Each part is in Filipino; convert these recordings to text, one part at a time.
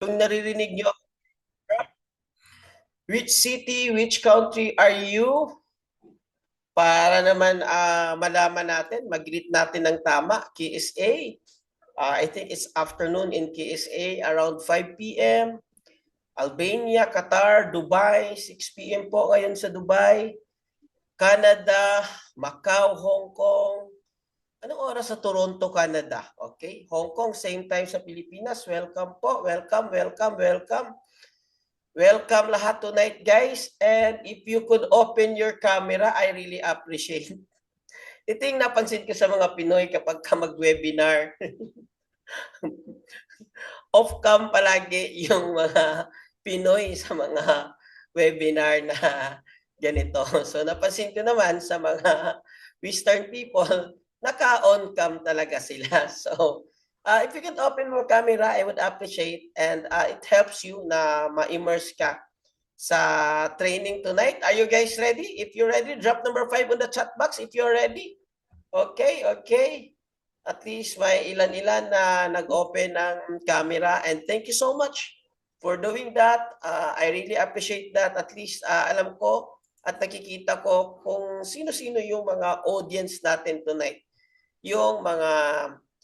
Kung naririnig nyo, which city, which country are you? Para naman malaman natin, mag-greet natin ng tama, KSA. I think it's afternoon in KSA, around 5 p.m. Albania, Qatar, Dubai, 6 p.m. po ngayon sa Dubai. Canada, Macau, Hong Kong. Anong oras sa Toronto, Canada? Okay. Hong Kong, same time sa Pilipinas. Welcome po. Welcome, welcome, welcome. Welcome lahat tonight, guys. And if you could open your camera, I really appreciate it. Ito yung napansin ko sa mga Pinoy kapag ka mag-webinar. Off-cam palagi yung mga Pinoy sa mga webinar na ganito. So napansin ko naman sa mga Western people, naka-on-cam talaga sila. So if you can open more camera, I would appreciate, and it helps you na ma-immerse ka sa training tonight. Are you guys ready? If you're ready, drop number 5 on the chat box if you're ready. Okay, okay. At least may ilan-ilan na nag-open ng camera, and thank you so much for doing that. I really appreciate that. At least alam ko at nakikita ko kung sino-sino yung mga audience natin tonight. Yung mga,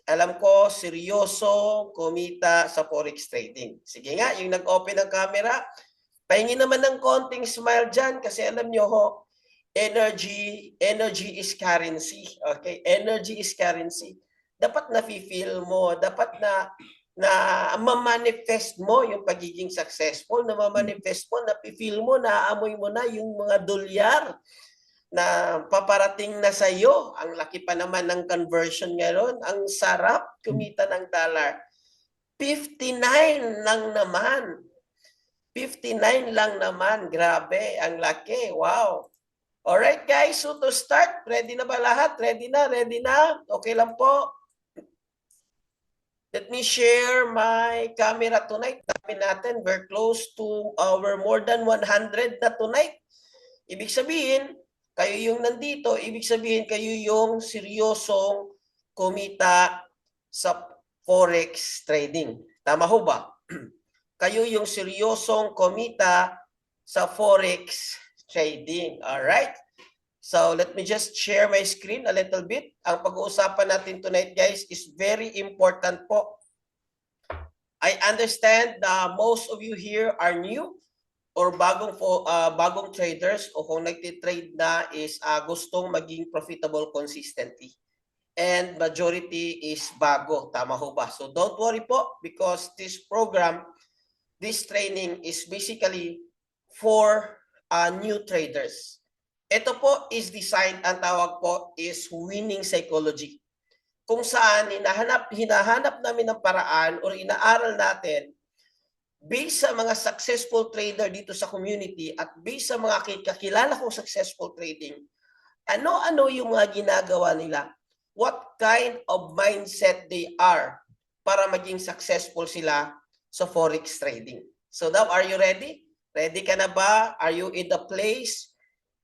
alam ko, seryoso kumita sa forex trading. Sige nga, yung nag-open ng camera, pahingin naman ng konting smile dyan kasi alam nyo ho, energy is currency. Okay? Energy is currency. Dapat na-feel mo, dapat na ma-manifest mo yung pagiging successful, na ma-manifest mo, na feel mo, naaamoy mo na yung mga dolyar na paparating na sa iyo. Ang laki pa naman ng conversion ngayon. Ang sarap kumita ng dollar. 59 lang naman. 59 lang naman. Grabe, ang laki. Wow. Alright guys, so to start, ready na ba lahat? Ready na, ready na? Okay lang po. Let me share my camera tonight. Dami natin, we're close to our more than 100 na tonight. Ibig sabihin, kayo yung nandito, ibig sabihin kayo yung seryosong kumita sa forex trading. Tama ho ba? Kayo yung seryosong kumita sa forex trading. Alright? So let me just share my screen a little bit. Ang pag-uusapan natin tonight, guys, is very important po. I understand that most of you here are new or bagong traders, o kung nagtitrade na is gustong maging profitable consistently. And majority is bago. Tama ho ba? So don't worry po, because this program, this training is basically for new traders. Ito po is designed, ang tawag po is winning psychology. Kung saan hinahanap namin ng paraan o inaaral natin based sa mga successful trader dito sa community at based sa mga kakilala kong successful trading, ano-ano yung mga ginagawa nila, what kind of mindset they are para maging successful sila sa forex trading. So now, are you ready? Ready ka na ba? Are you in the place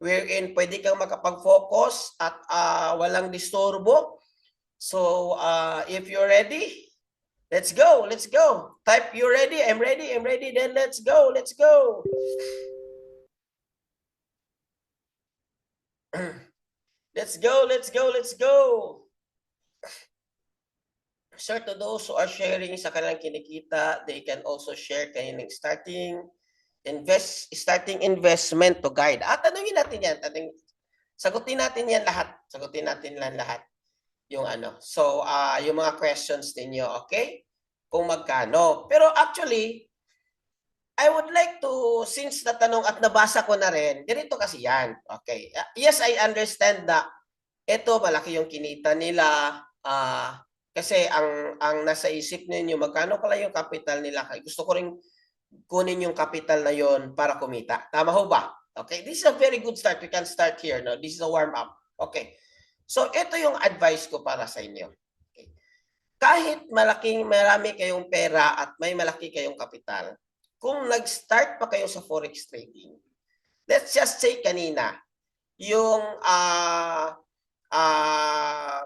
wherein pwede kang makapag-focus at walang disturbo? So if you're ready, let's go, let's go. Type you're ready, I'm ready, I'm ready, then let's go, let's go. Let's go, let's go, let's go. Sir, to those who are sharing sa kanilang kinikita, they can also share kanilang starting investment to guide. Tanungin natin yan, sagutin natin yan lahat. Sagutin natin lang lahat. Yung ano. So, yung mga questions ninyo, okay? Kung magkano. Pero actually, I would like to, since natanong at nabasa ko na rin, ganito kasi yan. Okay. Yes, I understand na ito, malaki yung kinita nila. Kasi ang nasa isip ninyo, magkano pala yung capital nila? Gusto ko rin kunin yung capital na yon para kumita. Tama ho ba? Okay. This is a very good start. We can start here. No? This is a warm-up. Okay. So, ito yung advice ko para sa inyo. Okay. Kahit marami kayong pera at may malaki kayong kapital, kung nag-start pa kayo sa forex trading, let's just say kanina, yung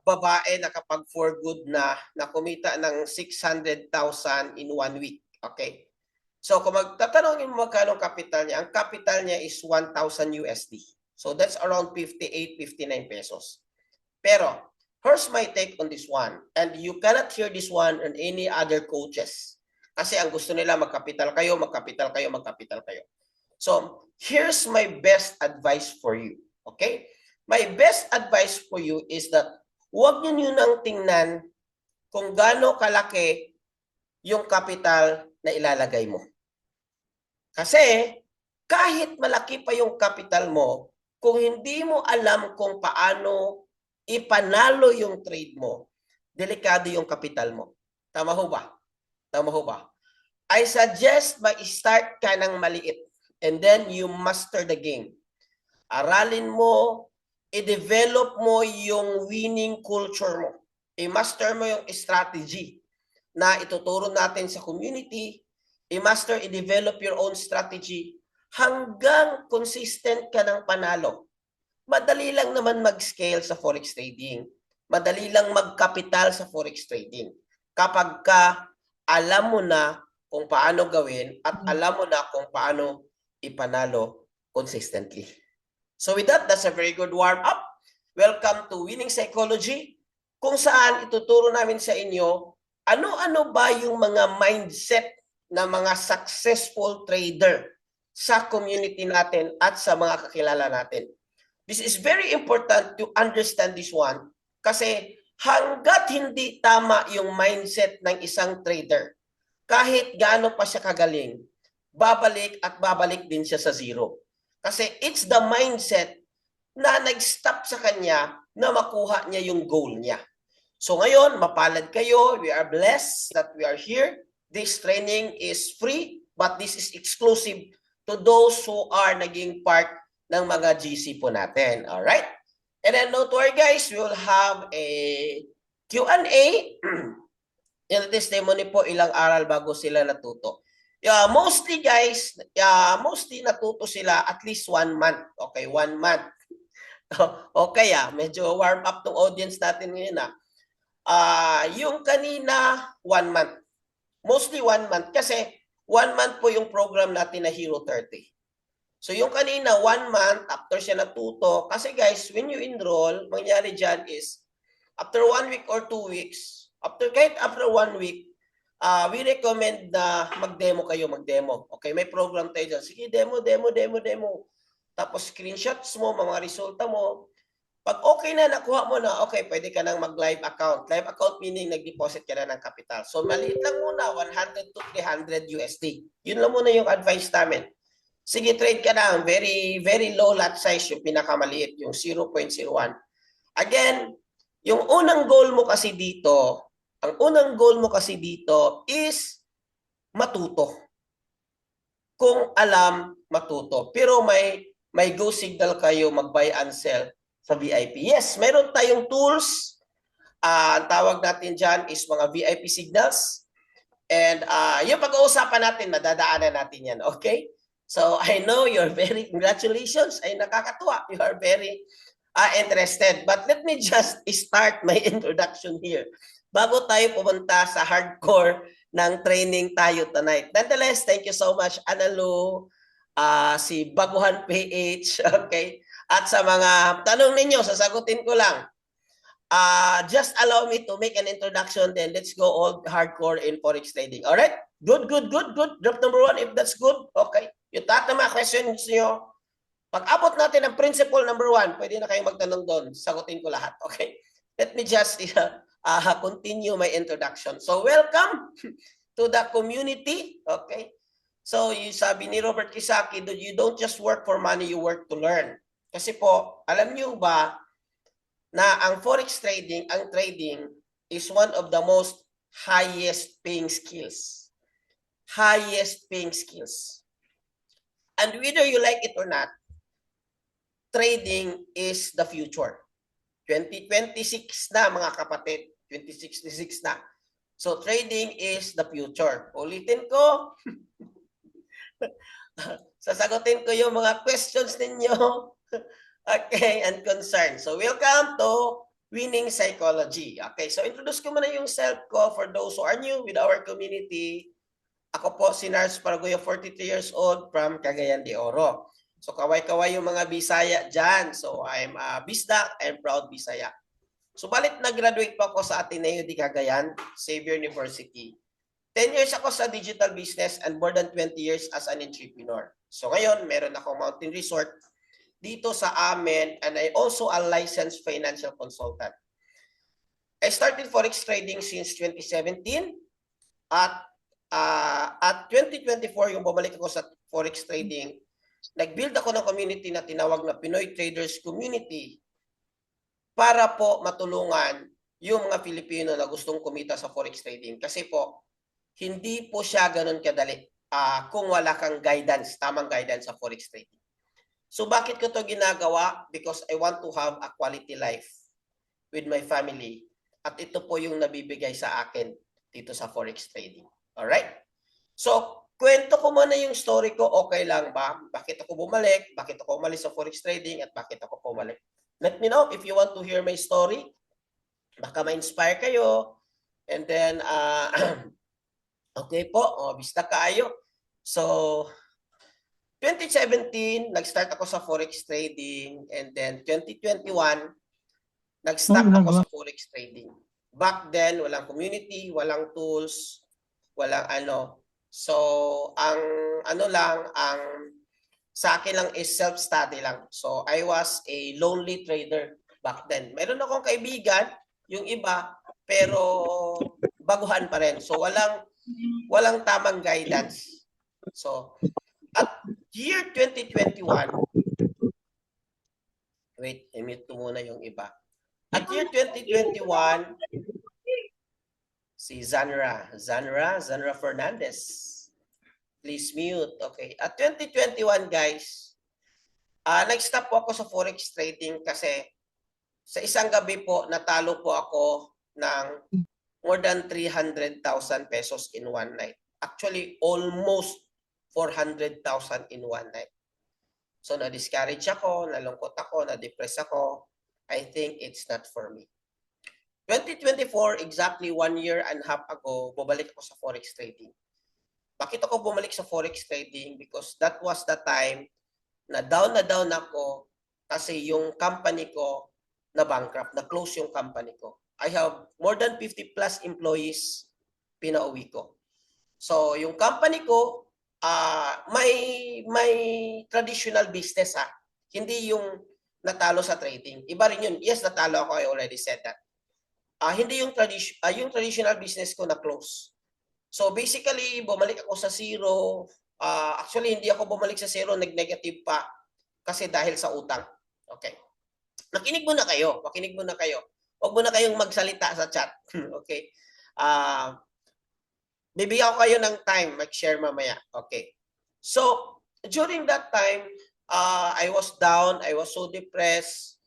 babae na kapag for good na kumita ng 600,000 in 1 week. Okay? So kung magtatanungin mo magkano capital niya, ang capital niya is 1,000 USD. So that's around 58, 59 pesos. Pero here's my take on this one. And you cannot hear this one on any other coaches. Kasi ang gusto nila magkapital kayo, magkapital kayo, magkapital kayo. So here's my best advice for you. Okay? My best advice for you is that huwag niyo nang tingnan kung gaano kalaki yung capital na ilalagay mo. Kasi kahit malaki pa yung capital mo, kung hindi mo alam kung paano ipanalo yung trade mo, delikado yung capital mo. Tama ho ba? Tama ho ba? I suggest mag-start ka ng maliit and then you master the game. Aralin mo, i-develop mo yung winning culture mo. I-master mo yung strategy na ituturo natin sa community. I-master, i-develop your own strategy hanggang consistent ka ng panalo. Madali lang naman mag-scale sa forex trading. Madali lang magkapital sa forex trading. Kapag ka alam mo na kung paano gawin at alam mo na kung paano ipanalo consistently. So with that, that's a very good warm-up. Welcome to Winning Psychology, kung saan ituturo namin sa inyo ano-ano ba yung mga mindset na mga successful trader sa community natin at sa mga kakilala natin. This is very important to understand this one kasi hanggat hindi tama yung mindset ng isang trader, kahit gaano pa siya kagaling, babalik at babalik din siya sa zero. Kasi it's the mindset na nag-stop sa kanya na makuha niya yung goal niya. So ngayon, mapalad kayo. We are blessed that we are here. This training is free, but this is exclusive to those who are naging part ng mga GC po natin. Alright? And then don't worry guys, we will have a Q&A. Yung testimony po, ilang aral bago sila natuto. Mostly guys, mostly natuto sila at least 1 month. Okay, 1 month. Okay medyo warm up tong audience natin ngayon yung kanina 1 month. Mostly 1 month kasi 1 month po yung program natin na Hero 30. So yung kanina 1 month after siya natuto, kasi guys, when you enroll, mangyari dyan is after 1 week or 2 weeks, kahit after 1 week, we recommend na mag-demo kayo, mag-demo. Okay, may program tayo dyan. Sige, demo. Tapos screenshots mo, mga resulta mo. Pag okay na, nakuha mo na, okay, pwede ka nang mag-live account. Live account meaning nag-deposit ka na ng capital. So maliit lang muna, 100 to 300 USD. Yun lang muna yung advice namin. Sige, trade ka na. Very, very low lot size, yung pinakamaliit, yung 0.01. Again, yung unang goal mo kasi dito, is matuto. Kung alam, matuto. Pero may go signal kayo, mag-buy and sell sa VIP. Yes, meron tayong tools. Ang tawag natin dyan is mga VIP signals. And yung pag-uusapan natin, madadaanan natin yan. Okay? So, I know you're very, congratulations. Ay, nakakatuwa. You are very interested. But let me just start my introduction here. Bago tayo pumunta sa hardcore ng training tayo tonight. Nonetheless, thank you so much, Analu, si Baguhan PH, okay? At sa mga tanong ninyo, sasagutin ko lang. Just allow me to make an introduction, then let's go all hardcore in forex trading. All right? Good. Drop number 1 if that's good. Okay. Yung tatama questions nyo, pag abot natin ang principle number 1, pwede na kayong magtanong doon. Sagutin ko lahat. Okay? Let me just continue my introduction. So, welcome to the community. Okay? So, yung sabi ni Robert Kiyosaki, you don't just work for money, you work to learn. Kasi po, alam niyo ba na ang forex trading, ang trading is one of the most highest paying skills. Highest paying skills. And whether you like it or not, trading is the future. 2026 na mga kapatid, 2066 na. So trading is the future. Ulitin ko. Sasagutin ko yung mga questions ninyo. Okay, and concern. So, welcome to Winning Psychology. Okay, so introduce ko muna yung self ko for those who are new with our community. Ako po si Nars Paraguyo, 43 years old from Cagayan de Oro. So kaway-kaway yung mga Bisaya dyan. So I'm a Bisdak and proud Bisaya. Subalit nag-graduate pa ako sa Ateneo de Cagayan, Xavier University. 10 years ako sa digital business and more than 20 years as an entrepreneur. So ngayon, meron ako mountain resort dito sa amin and I also a licensed financial consultant. I started Forex trading since 2017 at 2024 yung bumalik ako sa Forex trading. Nag-build ako ng community na tinawag na Pinoy Traders Community para po matulungan yung mga Pilipino na gustong kumita sa Forex trading. Kasi po, hindi po siya ganun kadali kung wala kang guidance, tamang guidance sa Forex trading. So bakit ko to ginagawa? Because I want to have a quality life with my family. At ito po yung nabibigay sa akin dito sa Forex trading. Alright? So, kwento ko muna yung story ko, okay lang ba? Bakit ako bumalik? Bakit ako umalis sa Forex trading? At bakit ako bumalik? Let me know if you want to hear my story. Baka ma-inspire kayo. And then, okay po, bista kayo. So, 2017, nag-start ako sa Forex trading. And then, 2021, nag-stop ako sa Forex trading. Back then, walang community, walang tools, walang ano. So, ang sa akin lang is self-study lang. So, I was a lonely trader back then. Meron akong kaibigan, yung iba, pero baguhan pa rin. So, walang tamang guidance. So, at year 2021, wait, i-mute ko muna yung iba. At year 2021, si Zanra Fernandez. Please mute. Okay. At 2021, guys, nag-stop po ako sa Forex trading kasi sa isang gabi po, natalo po ako ng more than 300,000 pesos in one night. Actually, almost 400,000 in one night. So, na-discourage ako, nalungkot ako, na-depress ako. I think it's not for me. 2024, exactly 1 year and a half ago, bumalik ako sa Forex trading. Bakit ako bumalik sa Forex trading? Because that was the time na down ako kasi yung company ko na bankrupt, na close yung company ko. I have more than 50 plus employees, pinauwi ko. So, yung company ko, may traditional business Hindi yung natalo sa trading. Iba rin yun. Yes, natalo ako. I already said that. Hindi yung traditional business ko na close. So basically, bumalik ako sa zero. Actually, hindi ako bumalik sa zero, nag-negative pa kasi dahil sa utang. Okay. Makinig muna kayo. Huwag muna kayong magsalita sa chat. Okay. Bibigyan ko kayo ng time, mag-share mamaya. Okay. So, during that time, I was down, I was so depressed.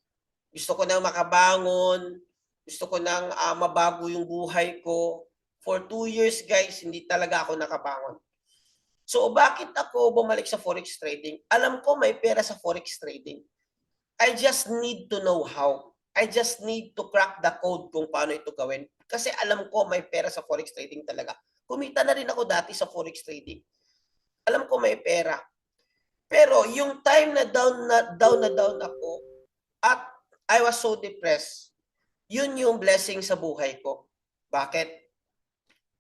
Gusto ko nang makabangon. Gusto ko nang mabago yung buhay ko. For 2 years, guys, hindi talaga ako nakabangon. So, bakit ako bumalik sa Forex trading? Alam ko may pera sa Forex trading. I just need to know how. I just need to crack the code kung paano ito gawin. Kasi alam ko may pera sa Forex trading talaga. Kumita na rin ako dati sa Forex trading. Alam ko may pera. Pero yung time na down ako at I was so depressed, yun yung blessing sa buhay ko. Bakit?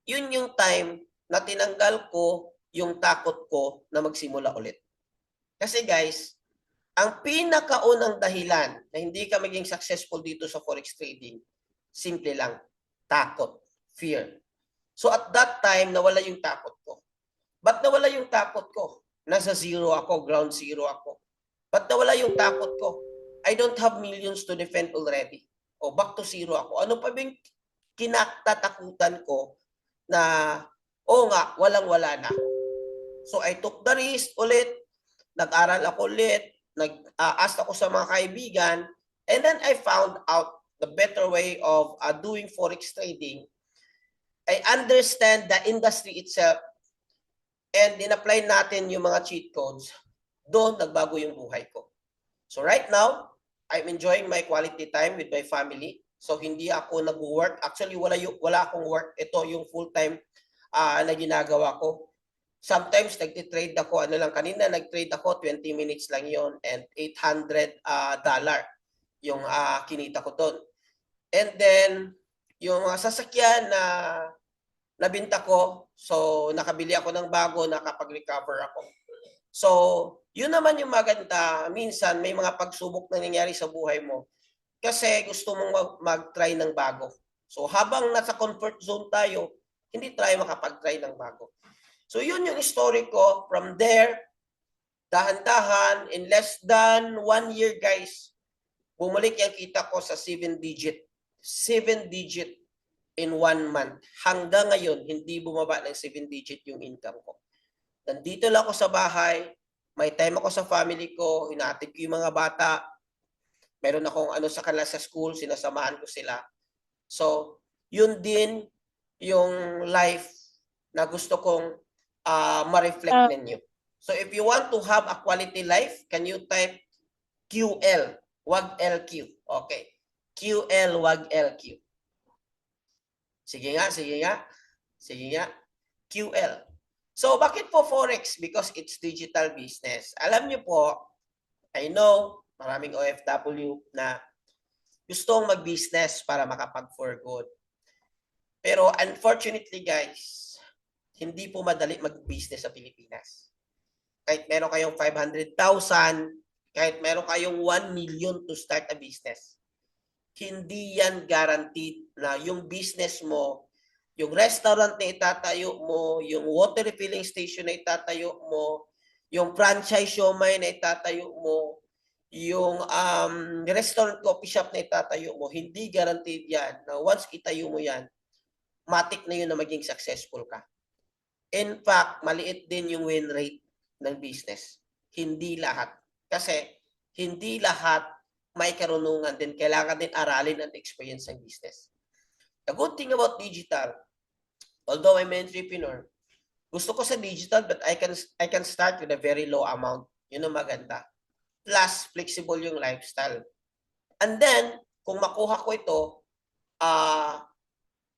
Yun yung time na tinanggal ko yung takot ko na magsimula ulit. Kasi guys, ang pinakaunang dahilan na hindi ka maging successful dito sa Forex trading, simple lang, takot, fear. So at that time, nawala yung takot ko. Ba't nawala yung takot ko? Nasa zero ako, ground zero ako. Ba't nawala yung takot ko? I don't have millions to defend already. O back to zero ako. Ano pa bang kinatatakutan ko na, walang-wala na. So I took the risk ulit, nag-aral ako ulit, nag-ask ako sa mga kaibigan, and then I found out the better way of doing Forex trading. I understand the industry itself, and in-apply natin yung mga cheat codes, doon nagbago yung buhay ko. So right now, I'm enjoying my quality time with my family. So hindi ako nag-work. Actually, wala akong work. Ito yung full-time na ginagawa ko. Sometimes nagtitrade ako, ano lang, kanina nag-trade ako, 20 minutes lang yon and $800 yung kinita ko doon. And then, yung sasakyan na nabinta ko, so nakabili ako ng bago, nakapag-recover ako. So, yun naman yung maganda. Minsan, may mga pagsubok na nangyari sa buhay mo kasi gusto mong mag-try ng bago. So, habang nasa comfort zone tayo, hindi tayo makapag-try ng bago. So, yun yung story ko. From there, dahan-dahan, in less than 1 year, guys, bumalik yung kita ko sa 7-digit. 7-digit in 1 month. Hanggang ngayon, hindi bumaba ng 7-digit yung income ko. Nandito lang ako sa bahay, may time ako sa family ko, hinahatid ko yung mga bata, meron akong ano sa kanila sa school, sinasamahan ko sila. So, yun din yung life na gusto kong ma-reflect ninyo. So, if you want to have a quality life, can you type QL, wag LQ. Okay. QL, wag LQ. Sige nga, sige nga. Sige nga. QL. So, bakit po Forex? Because it's digital business. Alam niyo po, I know, maraming OFW na gustong mag-business para makapag-for good. Pero unfortunately, guys, hindi po madali mag-business sa Pilipinas. Kahit meron kayong 500,000, kahit meron kayong 1 million to start a business, hindi yan guaranteed na yung business mo, yung restaurant na itatayo mo, yung water refilling station na itatayo mo, yung franchise siomai na itatayo mo, yung restaurant coffee shop na itatayo mo, hindi guaranteed yan na once itayo mo yan, matik na yun na maging successful ka. In fact, maliit din yung win rate ng business. Hindi lahat. Kasi hindi lahat may karunungan din. Kailangan din aralin and experience ng business. The good thing about digital, although I'm an entrepreneur, gusto ko sa digital but I can start with a very low amount. Yun ang maganda. Plus, flexible yung lifestyle. And then, kung makuha ko ito,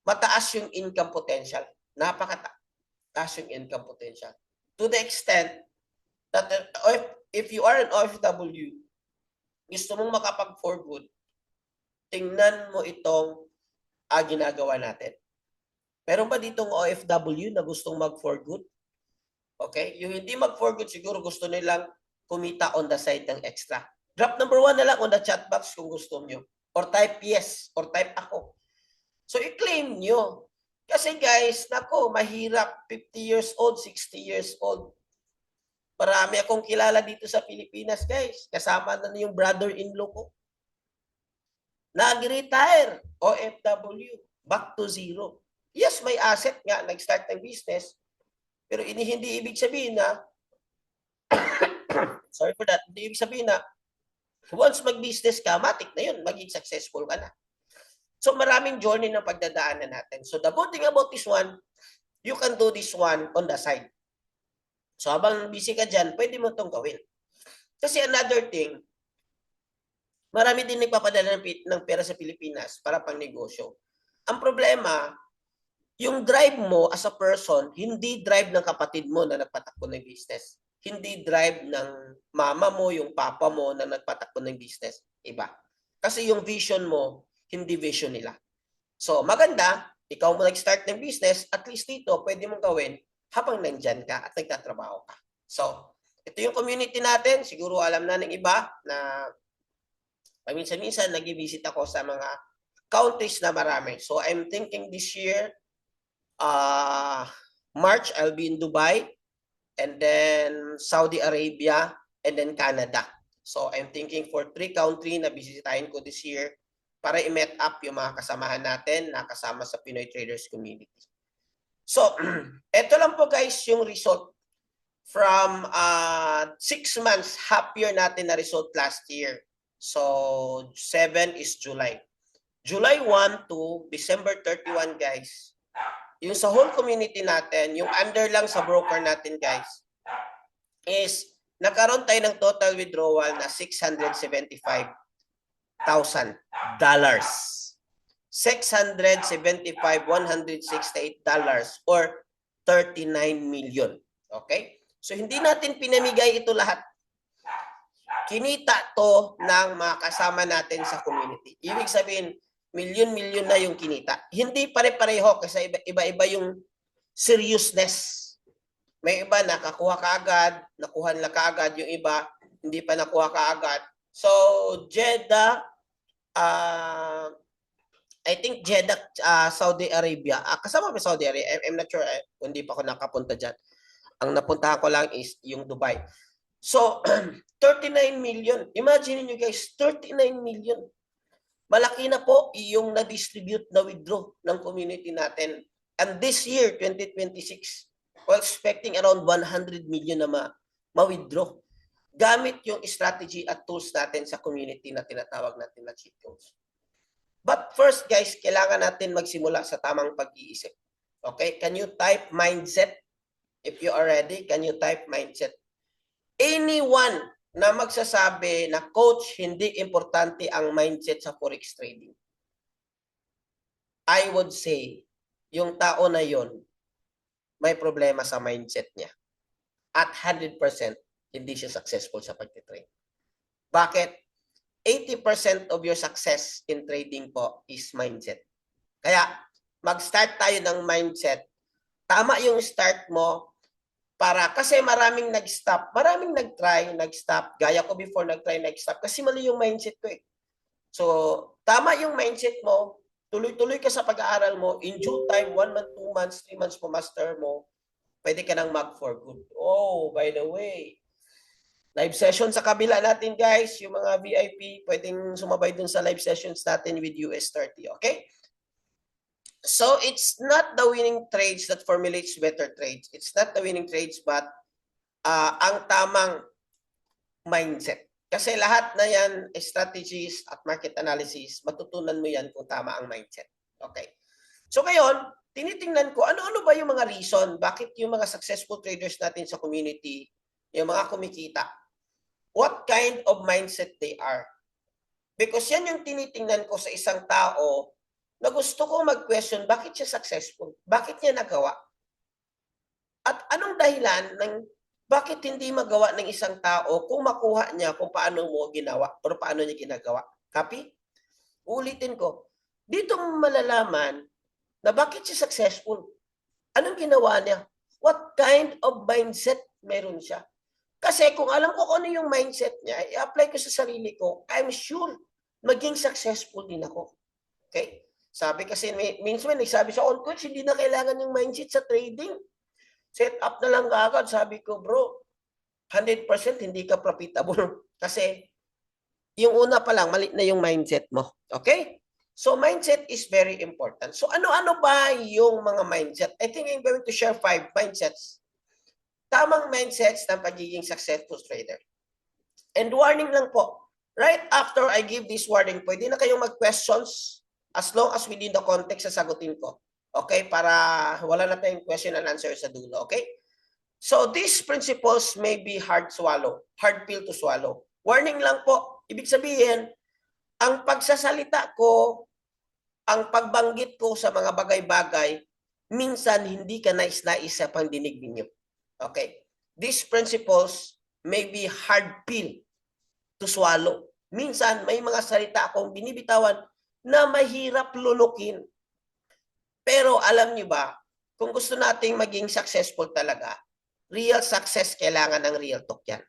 mataas yung income potential. Napakataas yung income potential. To the extent that if you are an OFW, gusto mong makapag-for good, tingnan mo itong ginagawa natin. Meron ba ditong OFW na gustong mag-for good? Okay? Yung hindi mag-for good, siguro gusto nilang kumita on the side ng extra. Drop number 1 na lang on the chat box kung gusto nyo. Or type yes, or type ako. So, i-claim nyo. Kasi guys, nako, mahirap. 50 years old, 60 years old. Marami akong kilala dito sa Pilipinas, guys. Kasama na yung brother-in-law ko. Nag-retire, OFW, back to zero. Yes, may asset nga, nag-start ng business. Pero hindi ibig sabihin na, sorry for that, hindi ibig sabihin na, once mag-business ka, matik na yun, maging successful ka na. So maraming journey ng pagdadaanan natin. So the good thing about this one, you can do this one on the side. So habang busy ka dyan, pwede mo itong gawin. Kasi another thing, marami din nagpapadala ng pera sa Pilipinas para pang negosyo. Ang problema, yung drive mo as a person, hindi drive ng kapatid mo na nagpatakbo ng business. Hindi drive ng mama mo, yung papa mo na nagpatakbo ng business. Iba. Kasi yung vision mo, hindi vision nila. So, maganda, ikaw mo nag-start ng business, at least dito, pwede mong gawin habang nandyan ka at nagtatrabaho ka. So, ito yung community natin. Siguro alam na ng iba na paminsan-minsan nag-visit ako sa mga countries na marami. So, I'm thinking this year, March, I'll be in Dubai, and then Saudi Arabia, and then Canada. So, I'm thinking for 3 countries na bisitahin ko this year para i-met up yung mga kasamahan natin na kasama sa Pinoy Traders Community. So, eto lang po guys yung result from 6 months, half year natin na result last year. So, 7 is July. July 1 to December 31, guys. Yung sa whole community natin, yung under lang sa broker natin, guys, is nagkaroon tayo ng total withdrawal na $675,000. $675,168 or 39 million. Okay? So hindi natin pinamigay ito lahat. Kinita to ng mga kasama natin sa community. Ibig sabihin, milyon-milyon na yung kinita. Hindi pare-pareho kasi iba-iba yung seriousness. May iba nakakuha kaagad, nakuha nila kaagad, yung iba hindi pa nakuha kaagad. So, Jeddah, I think Jeddah, Saudi Arabia. Kasama ba Saudi Arabia? I'm not sure. Hindi pa ako nakapunta dyan. Ang napuntahan ko lang is yung Dubai. So, 39 million. Imagine niyo guys, 39 million. Malaki na po yung na-distribute na withdraw ng community natin. And this year, 2026, we're expecting around 100 million na ma-withdraw. Gamit yung strategy at tools natin sa community na tinatawag natin na cheat codes. But first guys, kailangan natin magsimula sa tamang pag-iisip. Okay? Can you type mindset? If you are ready, can you type mindset? Anyone na magsasabi na coach, hindi importante ang mindset sa forex trading. I would say, yung tao na yon may problema sa mindset niya. At 100% hindi siya successful sa pag-trade. Bakit? 80% of your success in trading po is mindset. Kaya, mag-start tayo ng mindset. Tama yung start mo, kasi maraming nag-stop, maraming nag-try, nag-stop. Gaya ko before, nag-try, nag-stop. Kasi mali yung mindset ko eh. So, tama yung mindset mo, tuloy-tuloy ka sa pag-aaral mo, in due time, 1 month, 2 months, 3 months po master mo, pwede ka nang mag for good. Oh, by the way, live session sa kabila natin guys, yung mga VIP, pwedeng sumabay dun sa live sessions natin with US30, okay? So it's not the winning trades that formulates better trades. It's not the winning trades but ang tamang mindset. Kasi lahat na yan, strategies at market analysis, matutunan mo yan kung tama ang mindset. Okay. So ngayon, tinitingnan ko, ano-ano ba yung mga reason, bakit yung mga successful traders natin sa community, yung mga kumikita, what kind of mindset they are. Because yan yung tinitingnan ko sa isang tao na gusto ko mag-question bakit siya successful, bakit niya nagawa. At anong dahilan ng bakit hindi magawa ng isang tao kung makuha niya kung paano mo ginawa o paano niya ginagawa. Copy? Ulitin ko. Dito mo malalaman na bakit siya successful. Anong ginawa niya? What kind of mindset meron siya? Kasi kung alam ko kung ano yung mindset niya, i-apply ko sa sarili ko, I'm sure maging successful din ako. Okay? Sabi kasi, minsan nagsabi sa on coach, hindi na kailangan yung mindset sa trading. Set up na lang agad. Sabi ko, bro, 100% hindi ka profitable. Kasi, yung una pa lang, mali na yung mindset mo. Okay? So, mindset is very important. So, ano-ano ba yung mga mindset? I think I'm going to share 5 mindsets. Tamang mindsets ng pagiging successful trader. And warning lang po, right after I give this warning, pwede na kayong mag-questions as long as within the context sa sagutin ko. Okay? Para wala na tayong question and answer sa dulo. Okay? So, these principles may be hard pill to swallow. Warning lang po. Ibig sabihin, ang pagsasalita ko, ang pagbanggit ko sa mga bagay-bagay, minsan hindi ka nais-nais sa pandinig ninyo. Okay? These principles may be hard pill to swallow. Minsan, may mga salita akong binibitawan na mahirap lulukin. Pero alam niyo ba, kung gusto nating maging successful talaga, real success kailangan ng real talk yan.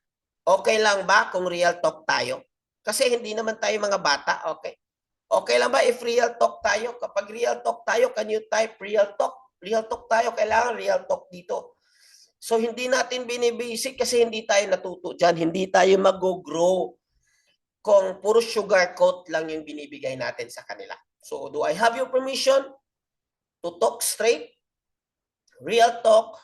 Okay lang ba kung real talk tayo? Kasi hindi naman tayo mga bata, okay? Okay lang ba if real talk tayo? Kapag real talk tayo, can you type real talk? Real talk tayo, kailangan real talk dito. So hindi natin binibisik kasi hindi tayo natuto dyan. Hindi tayo mag-grow kung puro sugarcoat lang yung binibigay natin sa kanila. So do I have your permission to talk straight? Real talk,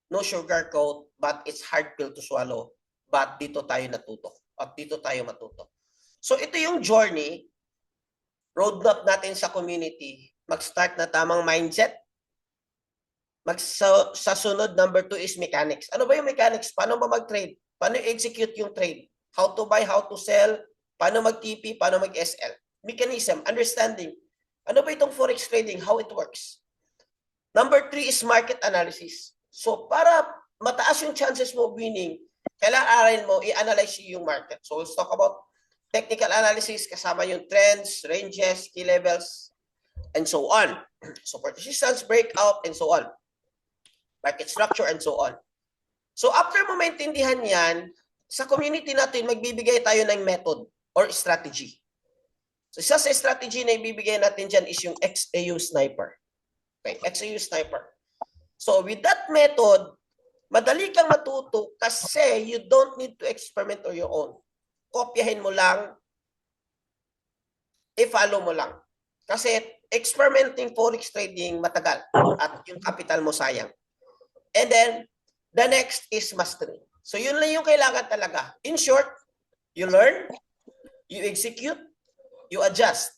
no sugarcoat, but it's hard pill to swallow. But dito tayo natuto. At dito tayo matuto. So ito yung journey, roadmap natin sa community. Mag-start na tamang mindset. Sa sunod, number 2 is mechanics. Ano ba yung mechanics? Paano ba mag-trade? Paano execute yung trade? How to buy, how to sell, paano mag-TP, paano mag-SL. Mechanism, understanding. Ano ba itong forex trading? How it works? Number 3 is market analysis. So, para mataas yung chances mo winning, kailangan aralin mo, i-analyze yung market. So let's talk about technical analysis, kasama yung trends, ranges, key levels, and so on. Support resistance, breakout, and so on. Market structure, and so on. So after mo maintindihan yan, sa community natin, magbibigay tayo ng method or strategy. So isa sa strategy na ibibigay natin dyan is yung XAU Sniper. Okay, XAU Sniper. So with that method, madali kang matuto kasi you don't need to experiment on your own. Kopyahin mo lang, i-follow mo lang. Kasi experimenting forex trading matagal at yung capital mo sayang. And then, the next is mastery. So yun lang yung kailangan talaga. In short, you learn, you execute, you adjust.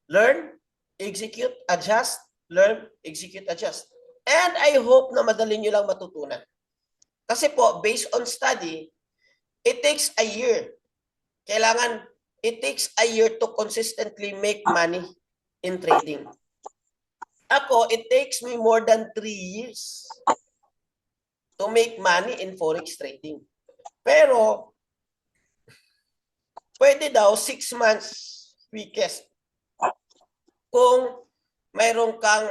Learn, execute, adjust, learn, execute, adjust. And I hope na madali nyo lang matutunan. Kasi po, based on study, it takes a year. Kailangan, it takes a year to consistently make money in trading. Ako, it takes me more than 3 years to make money in forex trading. Pero, pwede daw 6 months weakest. Kung mayroon kang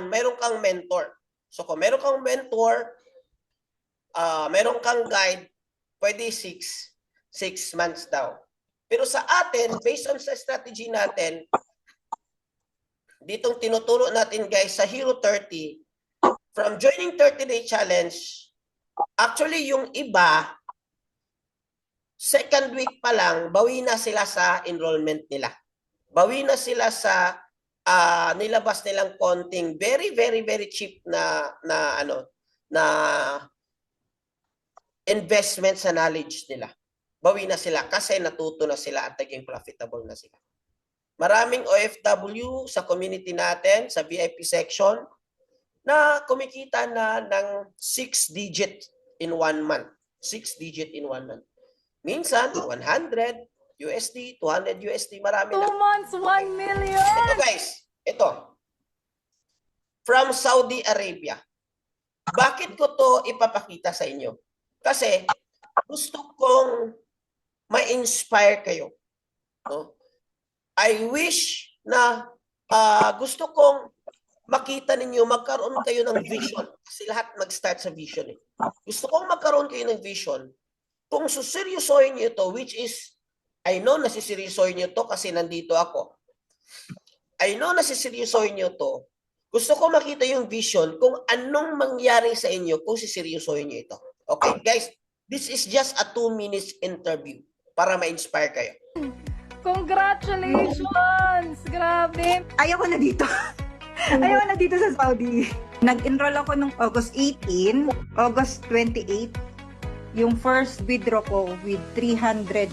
mayroon kang mentor. So kung mayroon kang mentor, mayroon kang guide, pwede 6 months daw. Pero sa atin, based on sa strategy natin, ditong tinuturo natin guys sa Hero 30, from joining 30-day challenge, actually yung iba, second week pa lang, bawi na sila sa enrollment nila. Bawi na sila sa nilabas nilang konting very cheap na investment sa knowledge nila. Bawi na sila kasi natuto na sila at naging profitable na sila. Maraming OFW sa community natin, sa VIP section, na kumikita na ng 6 digit in 1 month. 6 digit in 1 month. Minsan, 100 USD, 200 USD, marami 2 na. months, 1 million! Ito guys, ito. From Saudi Arabia. Bakit ko to ipapakita sa inyo? Kasi gusto kong ma-inspire kayo. No? I wish na gusto kong makita ninyo, magkaroon kayo ng vision. Kasi lahat mag-start sa vision. Gusto kong magkaroon kayo ng vision. Kung suseryosohin nyo ito, which is, I know na siseryosohin nyo ito kasi nandito ako. I know na siseryosohin nyo ito. Gusto ko makita yung vision kung anong mangyari sa inyo kung siseryosohin nyo ito. Okay, guys, this is just a 2 minutes interview para ma-inspire kayo. Congratulations! Grabe! Ayaw ko na dito. Ayaw ko na dito sa Saudi. Nag-enroll ako nung August 18, August 28, yung first withdraw ko with 357.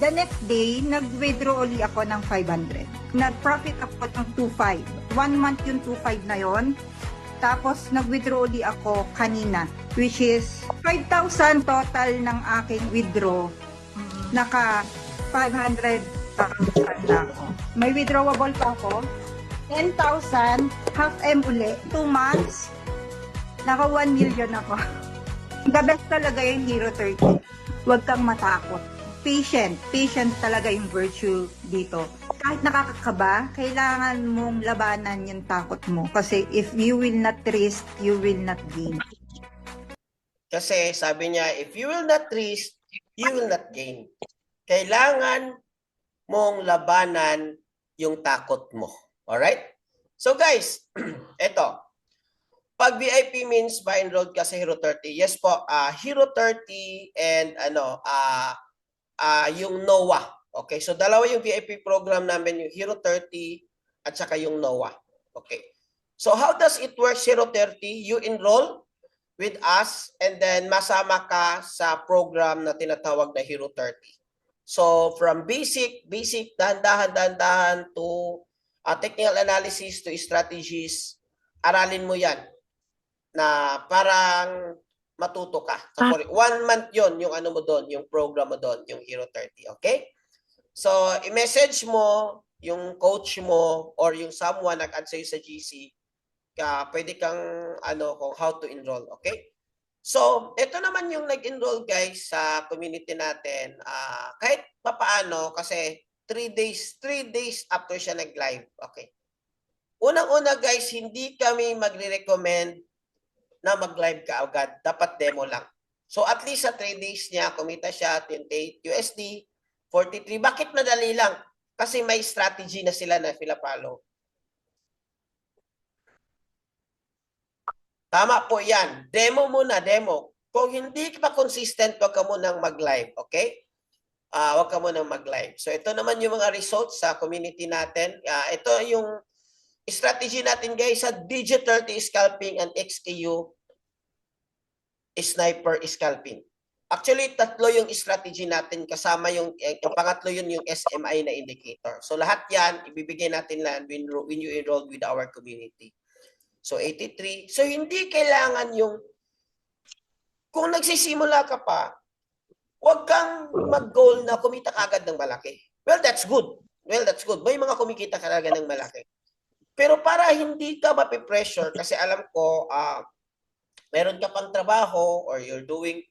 The next day, nag-withdraw uli ako ng 500. Nag-profit ako ng 2.5. 1 month yung 2.5 na yon. Tapos, nag-withdraw uli ako kanina, which is 5,000 total ng aking withdraw. Naka 500 na ako. May withdrawable pa ako. 10,000, half M uli. 2 months, naka 1 million ako. The best talaga yung Hero 30. Huwag kang matakot. Patient. Patient talaga yung virtue dito. Kahit nakakakaba, kailangan mong labanan yung takot mo. Kasi if you will not risk, you will not gain. Kasi sabi niya, if you will not risk, you will not gain. Kailangan mong labanan yung takot mo. Alright? So guys, eto. Pag VIP means buy and enrolled ka sa Hero 30. Yes po, Hero 30 and yung NOAA. Okay, so dalawa yung VIP program namin, yung Hero 30 at saka yung NOAA. Okay. So how does it work, Hero 30? You enroll with us and then masama ka sa program na tinatawag na Hero 30. So from basic, dahan-dahan to technical analysis to strategies, aralin mo yan na parang matuto ka. So, 1 month yon yung ano mo doon, yung program mo doon, yung Hero 30, okay? So, i-message mo yung coach mo or yung someone nag-add sa'yo sa GC pwede kang kung how to enroll, okay? So, ito naman yung nag-enroll guys sa community natin. Kahit papaano kasi 3 days after siya nag-live. Okay. Unang-una guys, hindi kami magre-recommend na mag-live ka agad. Dapat demo lang. So, at least sa 3 days niya, kumita siya 28 USD, 43. Bakit madali lang? Kasi may strategy na sila na pinapalo. Tama po yan. Demo muna, demo. Kung hindi ka pa consistent, wag ka munang mag-live, okay? Wag ka munang mag-live. So ito naman yung mga results sa community natin. Ito yung strategy natin guys sa digital scalping and XKU sniper scalping. Actually, tatlo yung strategy natin kasama yung pangatlo yun yung SMI na indicator. So lahat yan, ibibigay natin lang when you enroll with our community. So 83. So hindi kailangan yung kung nagsisimula ka pa, huwag kang mag-goal na kumita kagad ng malaki. Well, that's good. Well, that's good. May mga kumikita talaga ng malaki. Pero para hindi ka mapipressure, kasi alam ko, meron ka pang trabaho or you're doing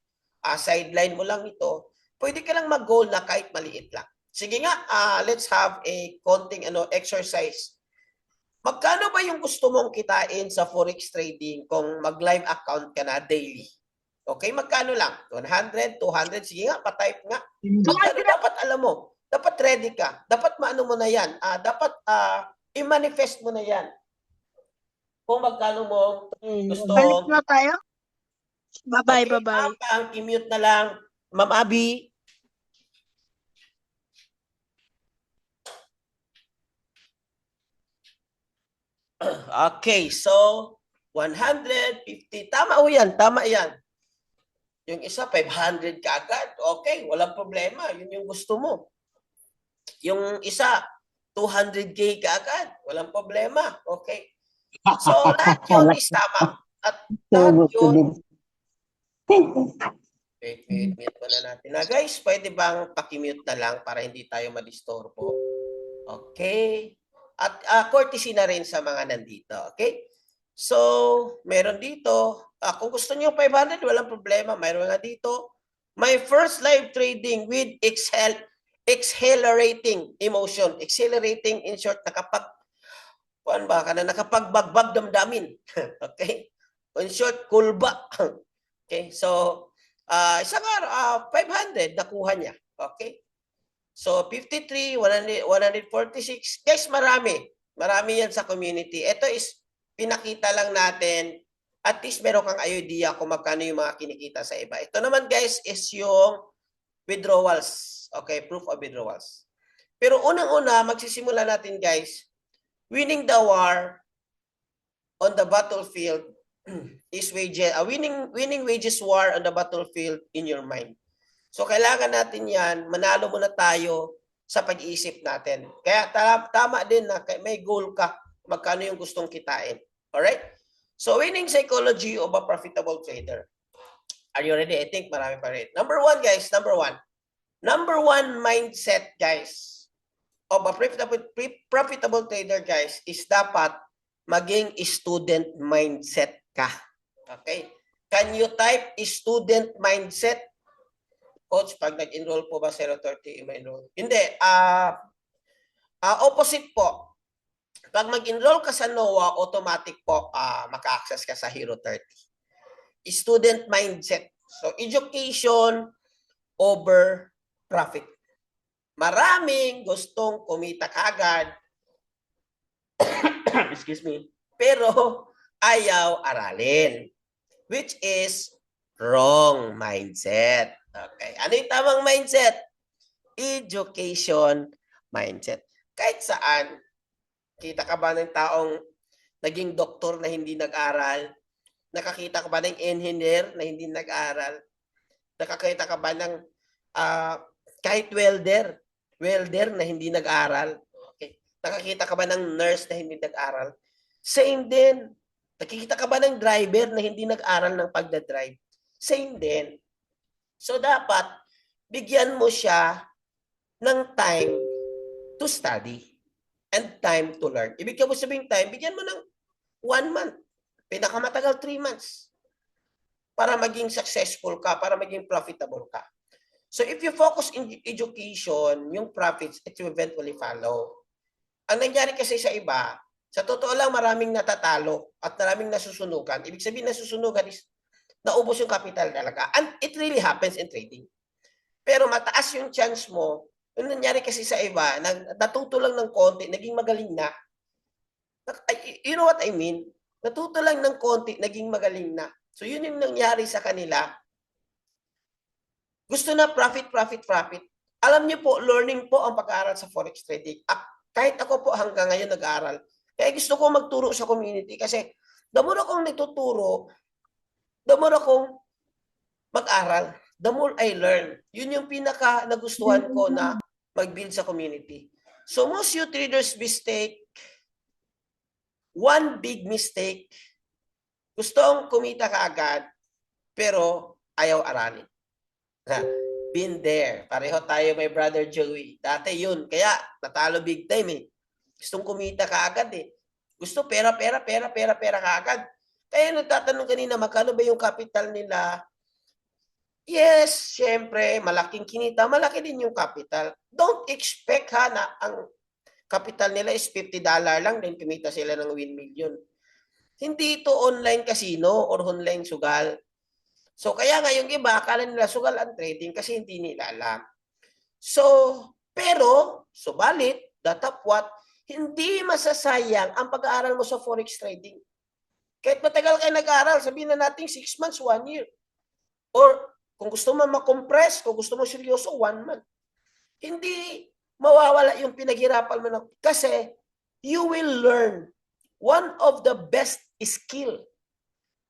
sideline mo lang ito, pwede ka lang mag-goal na kahit maliit lang. Sige nga, let's have a konting exercise. Magkano ba yung gusto mong kitain sa forex trading kung mag-live account ka na daily? Okay, magkano lang? 100, 200, sige nga, pa-type nga. Magkano dapat alam mo? Dapat ready ka. Dapat maano mo na yan. Dapat i-manifest mo na yan. Kung magkano mo gusto. Balik na tayo. Bye-bye, Okay, bye-bye. i-mute na lang. Ma'am Abby. Okay, so 150. Tama o yan, tama yan. Yung isa, 500 ka agad. Okay, walang problema. Yun yung gusto mo. Yung isa, 200K ka agad. Walang problema. Okay. So, lahat yun is tama. At lahat yun... Wait muna natin. Guys, pwede bang pakimute na lang para hindi tayo madistorbo? Okay. At courtesy na rin sa mga nandito. Okay? So, meron dito. Kung gusto niyo 500, walang problema. Mayroon nga dito. My first live trading with exhilarating emotion. Exhilarating in short, nakapagbagbag damdamin. Okay? In short, kulba. Okay? So, isang araw, 500 nakuha niya. Okay? So, 53, 146. Guys, marami. Marami yan sa community. Ito is, pinakita lang natin, at least meron kang idea kung magkano yung mga kinikita sa iba. Ito naman guys is yung withdrawals. Okay, proof of withdrawals. Pero unang-una, magsisimula natin guys, winning the war on the battlefield is wages, winning wages war on the battlefield in your mind. So kailangan natin yan, manalo muna tayo sa pag-iisip natin. Kaya tama din na may goal ka, magkano yung gustong kitain. Alright? So winning psychology of a profitable trader. Are you ready? I think marami pa rin. Number one guys, number one mindset guys of a profitable trader guys is dapat maging student mindset ka. Okay? Can you type student mindset? Coach, pag nag-enroll po ba 030 i-enroll? Hindi. Opposite po. Pag mag-enroll ka sa NOAA, automatic po maka-access ka sa Hero 30. Student mindset. So, education over profit. Maraming gustong kumita kagad. Excuse me. Pero ayaw aralin. Which is wrong mindset. Okay. Ano yung tamang mindset? Education mindset. Kahit saan, kita ka ba ng taong naging doktor na hindi nag-aral? Nakakita ka ba ng engineer na hindi nag-aral? Nakakita ka ba ng kahit welder na hindi nag-aral? Okay. Nakakita ka ba ng nurse na hindi nag-aral? Same din. Nakikita ka ba ng driver na hindi nag-aral ng pagdadrive? Same din. So dapat bigyan mo siya ng time to study and time to learn. Ibig mo sabihin time, bigyan mo ng 1 month. Pinakamatagal 3 months. Para maging successful ka, para maging profitable ka. So if you focus in education, yung profits, it will eventually follow. Ang nangyari kasi sa iba, sa totoo lang maraming natatalo at maraming nasusunugan. Ibig sabihin nasusunugan is naubos yung capital talaga. And it really happens in trading. Pero mataas yung chance mo. Yung nangyari kasi sa iba, natuto lang ng konti, naging magaling na. You know what I mean? Natuto lang ng konti, naging magaling na. So yun yung nangyari sa kanila. Gusto na profit. Alam niyo po, learning po ang pag-aaral sa forex trading. Kahit ako po hanggang ngayon nag-aaral. Kaya gusto ko magturo sa community kasi the more akong nagtuturo, the more akong mag-aral, the more I learn. Yun yung pinaka nagustuhan ko na mag-build sa community. So most you traders mistake, one big mistake, gustong kumita kaagad, pero ayaw aralin. Been there. Pareho tayo, my brother Joey. Dati yun. Kaya, natalo big time eh. Gustong kumita kaagad eh. Gusto pera kaagad. Kaya nagtatanong kanina, magkano ba yung capital nila? Yes, syempre, malaking kinita. Malaki din yung capital. Don't expect na ang capital nila is $50 lang, then kumita sila ng 1 million. Hindi ito online casino or online sugal. So, kaya nga yung iba, akala nila sugal ang trading kasi hindi nila alam. So, pero, subalit, datapwat, hindi masasayang ang pag-aaral mo sa forex trading. Kahit matagal kayo nag-aaral, sabihin na natin 6 months, 1 year. Or, kung gusto mo makompress, kung gusto mo seryoso, 1 month. Hindi mawawala yung pinaghirapan mo na, kasi you will learn one of the best skill.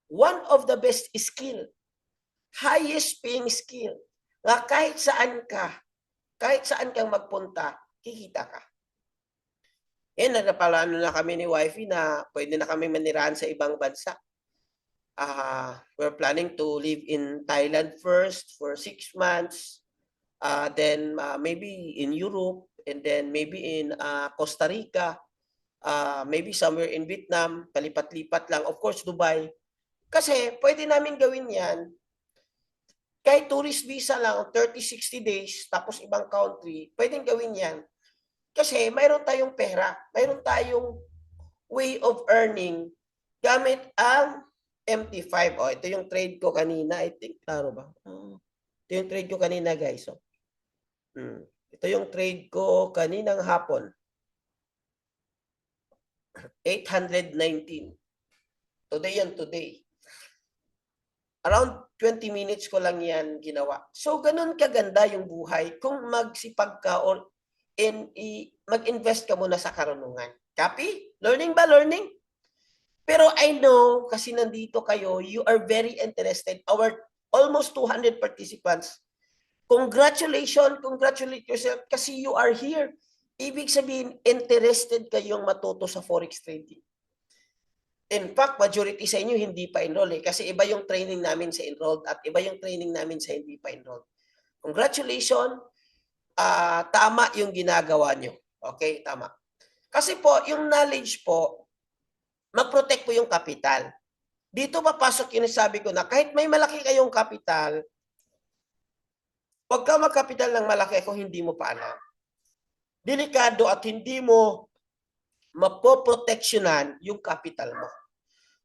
One of the best skill. Highest paying skill. Na kahit saan kang magpunta, kikita ka. Nagpalano na kami ni wifey na pwede na kami manirahan sa ibang bansa. We're planning to live in Thailand first for 6 months. Then maybe in Europe, and then maybe in Costa Rica, maybe somewhere in Vietnam, palipat-lipat lang. Of course, Dubai. Kasi pwede namin gawin yan. Kahit tourist visa lang, 30-60 days, tapos ibang country, pwedeng gawin yan. Kasi mayroon tayong pera, mayroon tayong way of earning gamit ang MT5. Ito yung trade ko kanina. I think, klaro ba? Ito yung trade ko kanina, guys. Ito yung trade ko kaninang hapon. 819. Today. Around 20 minutes ko lang yan ginawa. So, ganun kaganda yung buhay kung magsipag ka or mag-invest ka muna sa karunungan. Copy? Learning ba? Learning? Pero I know, kasi nandito kayo, you are very interested. Our almost 200 participants. Congratulations, congratulate yourself kasi you are here. Ibig sabihin, interested kayong matuto sa forex trading. In fact, majority sa inyo hindi pa enroll kasi iba yung training namin sa enrolled at iba yung training namin sa hindi pa enrolled. Congratulations, tama yung ginagawa nyo. Okay, tama. Kasi po, yung knowledge po, mag-protect po yung capital. Dito papasok yung sabi ko na kahit may malaki kayong capital, huwag ka mag-capital ng malaki kung hindi mo pa alam. Delikado at hindi mo mapoproteksyonan yung capital mo.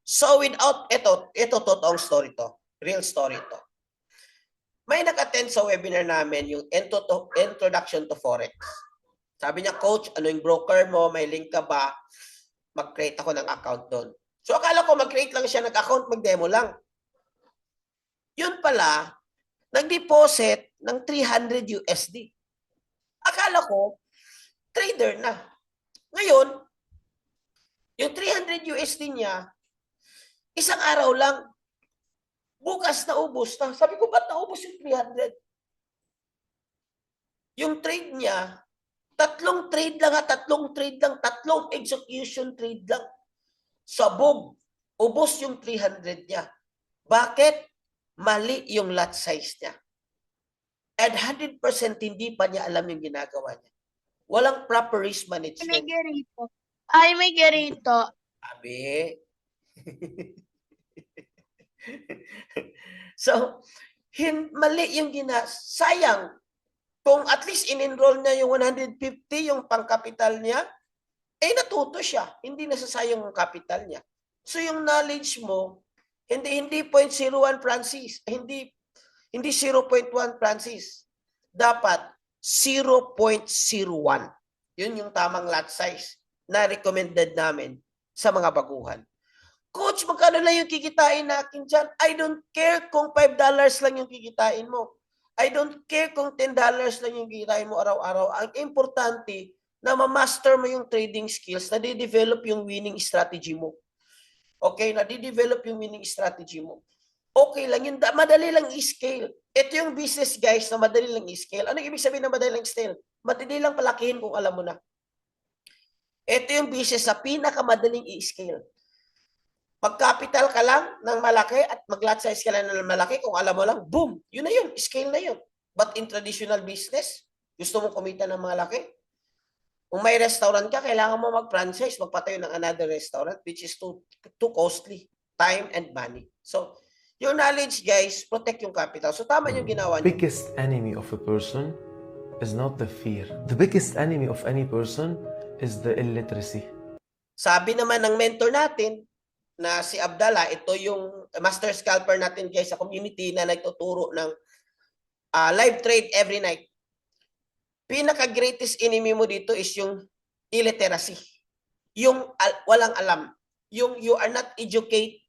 So without, ito totoong story to. Real story to. May nag-attend sa webinar namin yung Introduction to Forex. Sabi niya, Coach, ano yung broker mo? May link ka ba? Mag-create ako ng account doon. So akala ko mag-create lang siya ng account, mag-demo lang. Yun pala, nag-deposit ng 300 USD. Akala ko, trader na. Ngayon, yung 300 USD niya, isang araw lang, bukas na ubos na. Sabi ko, ba't naubos yung 300? Yung trade niya, tatlong execution trade lang. Sabog, ubos yung 300 niya. Bakit? Mali yung lot size niya. And 100% hindi pa niya alam yung ginagawa niya. Walang proper risk management. Ay, may gerito. Sabi, So, mali yung sayang. Kung at least in-enroll niya yung 150, yung pangkapital niya, natuto siya. Hindi nasasayang ang capital niya. So, yung knowledge mo, hindi 0.01 Francis. Hindi 0.1 Francis. Dapat 0.01. Yun yung tamang lot size na recommended namin sa mga baguhan. Coach, magkano lang yung kikitain natin dyan? I don't care kung $5 lang yung kikitain mo. I don't care kung $10 lang yung kikitain mo araw-araw. Ang importante na ma-master mo yung trading skills, na di-develop yung winning strategy mo. Okay, na di-develop yung winning strategy mo. Okay lang yun, madali lang i-scale. Ito yung business, guys, na madali lang i-scale. Ano ibig sabihin na madali lang i-scale? Madali lang palakihin kung alam mo na. Ito yung business na pinakamadaling i-scale. Mag-capital ka lang ng malaki at mag-lot size ka lang ng malaki, kung alam mo lang, boom, yun na yun, scale na yun. But in traditional business, gusto mong kumita ng malaki, kung may restaurant ka, kailangan mo mag-franchise, magpatayo ng another restaurant, which is too costly, time and money. So, your knowledge, guys, protect yung capital. So, tama yung ginawa niyo. Biggest enemy of a person is not the fear. The biggest enemy of any person is the illiteracy. Sabi naman ng mentor natin, na si Abdallah, ito yung master scalper natin, guys, sa community na nagtuturo ng live trade every night. Pinaka-greatest enemy mo dito is yung illiteracy. Yung walang alam. Yung you are not educated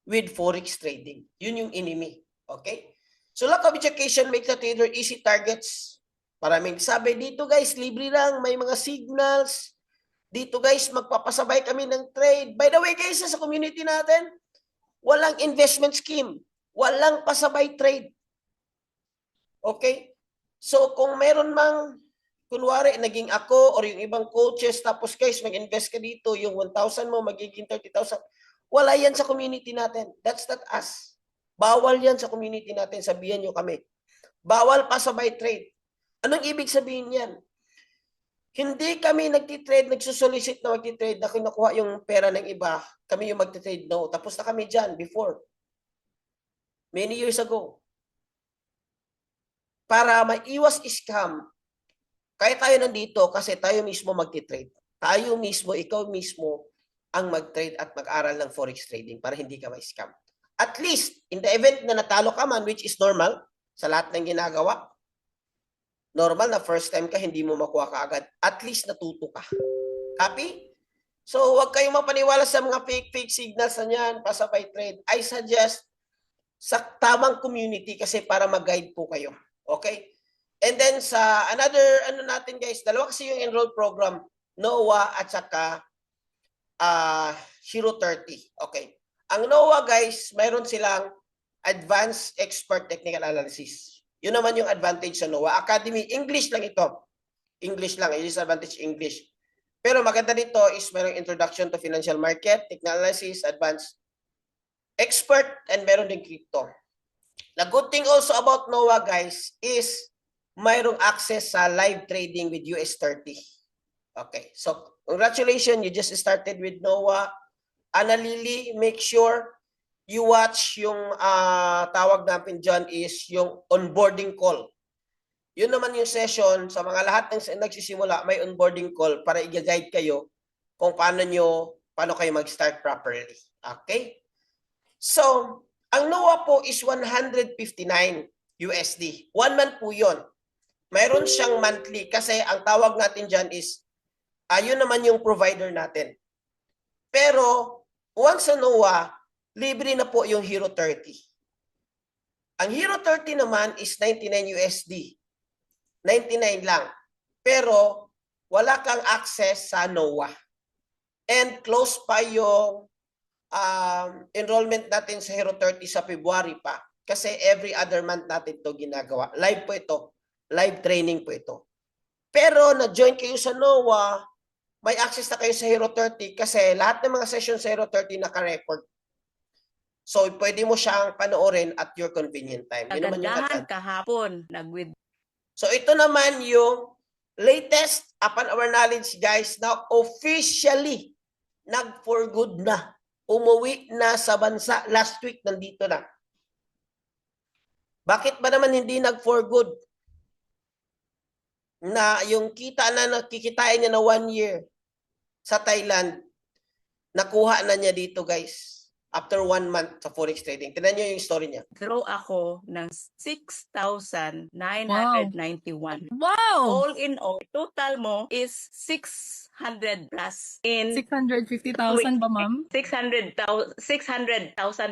with forex trading. Yun yung enemy. Okay? So, lack of education makes the trader easy targets. Maraming sabi dito, guys, libre lang, may mga signals. Dito, guys, magpapasabay kami ng trade. By the way, guys, sa community natin, walang investment scheme. Walang pasabay trade. Okay? So, kung meron mang, kunwari, naging ako or yung ibang coaches, tapos, guys, mag-invest ka dito, yung 1,000 mo, magiging 30,000. Wala yan sa community natin. That's not us. Bawal yan sa community natin. Sabihan nyo kami. Bawal pasabay trade. Anong ibig sabihin yan? Hindi kami nagtitrade, nagsusolicit na magtitrade na kinukuha yung pera ng iba. Kami yung magtitrade. No. Tapos na kami dyan before. Many years ago. Para maiwas scam, kaya tayo nandito kasi tayo mismo magtitrade. Tayo mismo, ikaw mismo, ang mag-trade at mag-aral ng forex trading para hindi ka ma-scam. At least, in the event na natalo ka man, which is normal, sa lahat ng ginagawa, normal na first time ka, hindi mo makuha ka agad. At least natuto ka. Copy? So, huwag kayong mapaniwala sa mga fake signals na yan, pasabay trade. I suggest sa tamang community kasi para mag-guide po kayo. Okay? And then sa another, natin guys, dalawa kasi yung enrolled program, NOAA at saka Hero 30. Okay. Ang NOAA guys, mayroon silang Advanced Expert Technical Analysis. Yun naman yung advantage sa NOAA Academy. English lang ito. English lang. It is advantage English. Pero maganda dito is mayroong Introduction to Financial Market, Technical Analysis, Advanced Expert, and meron din crypto. The good thing also about NOAA guys is mayroong access sa live trading with US 30. Okay. So, congratulations. You just started with NOAA. Analili, make sure you watch yung tawag natin dyan is yung onboarding call. Yun naman yung session sa mga lahat ng nagsisimula, may onboarding call para i-guide kayo kung paano kayo mag-start properly. Okay? So, ang NOAA po is 159 USD. 1 month po yun. Mayroon siyang monthly kasi ang tawag natin dyan is, yun naman yung provider natin. Pero, once sa NOAA, libre na po yung Hero 30. Ang Hero 30 naman is 99 USD. 99 lang. Pero, wala kang access sa NOAA. And close pa yung enrollment natin sa Hero 30 sa February pa. Kasi every other month natin to ginagawa. Live po ito. Live training po ito. Pero, na-join kayo sa NOAA, may access na kayo sa Hero 30 kasi lahat ng mga sessions sa Hero 30 naka-record. So, pwede mo siyang panoorin at your convenient time. Yun naman yung Kagandahan kahapon. So, ito naman yung latest upon our knowledge, guys, na officially nag-for good na umuwi na sa bansa. Last week, nandito na. Bakit ba naman hindi nag-for good? Na yung kita na nakikitain niya na 1 year sa Thailand, nakuha na niya dito, guys. After 1 month sa forex trading. Tignan niyo yung story niya. Draw ako ng 6,991. Wow! All in all, total mo is 600 plus in 650,000 ba, ma'am? 600,000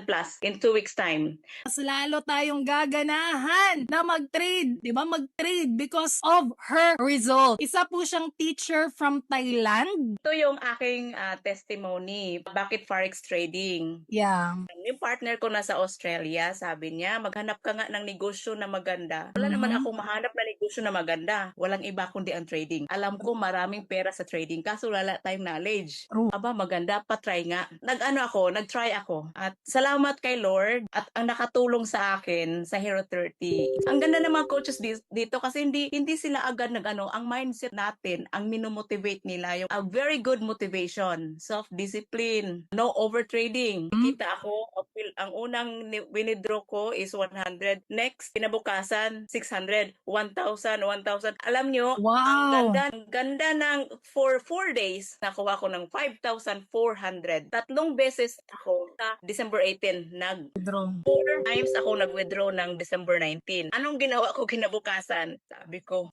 plus in 2 weeks time. Mas lalo tayong gaganahan na mag-trade, di ba? Mag-trade because of her result. Isa po siyang teacher from Thailand. Ito yung aking testimony. Bakit forex trading? Yeah. Yung partner ko nasa Australia, sabi niya, maghanap ka nga ng negosyo na maganda. Wala naman ako mahanap na negosyo na maganda. Walang iba kundi ang trading. Alam ko maraming pera sa trading, kaso wala tayong knowledge. True. Aba, maganda, patry nga. Nag-try ako. At salamat kay Lord at ang nakatulong sa akin sa Hero 30. Ang ganda ng mga coaches dito kasi hindi sila agad ang mindset natin, ang minomotivate nila, yung a very good motivation, self-discipline, no overtrading. Kita ako, ang unang winidraw ko is 100. Next, kinabukasan, 600, 1,000, 1,000. Alam nyo, Wow! ang ganda ng for 4 days, nakuha ko ng 5,400. 3 beses ako sa December 18 Draw. 4 times ako nag-withdraw ng December 19. Anong ginawa ko kinabukasan? Sabi ko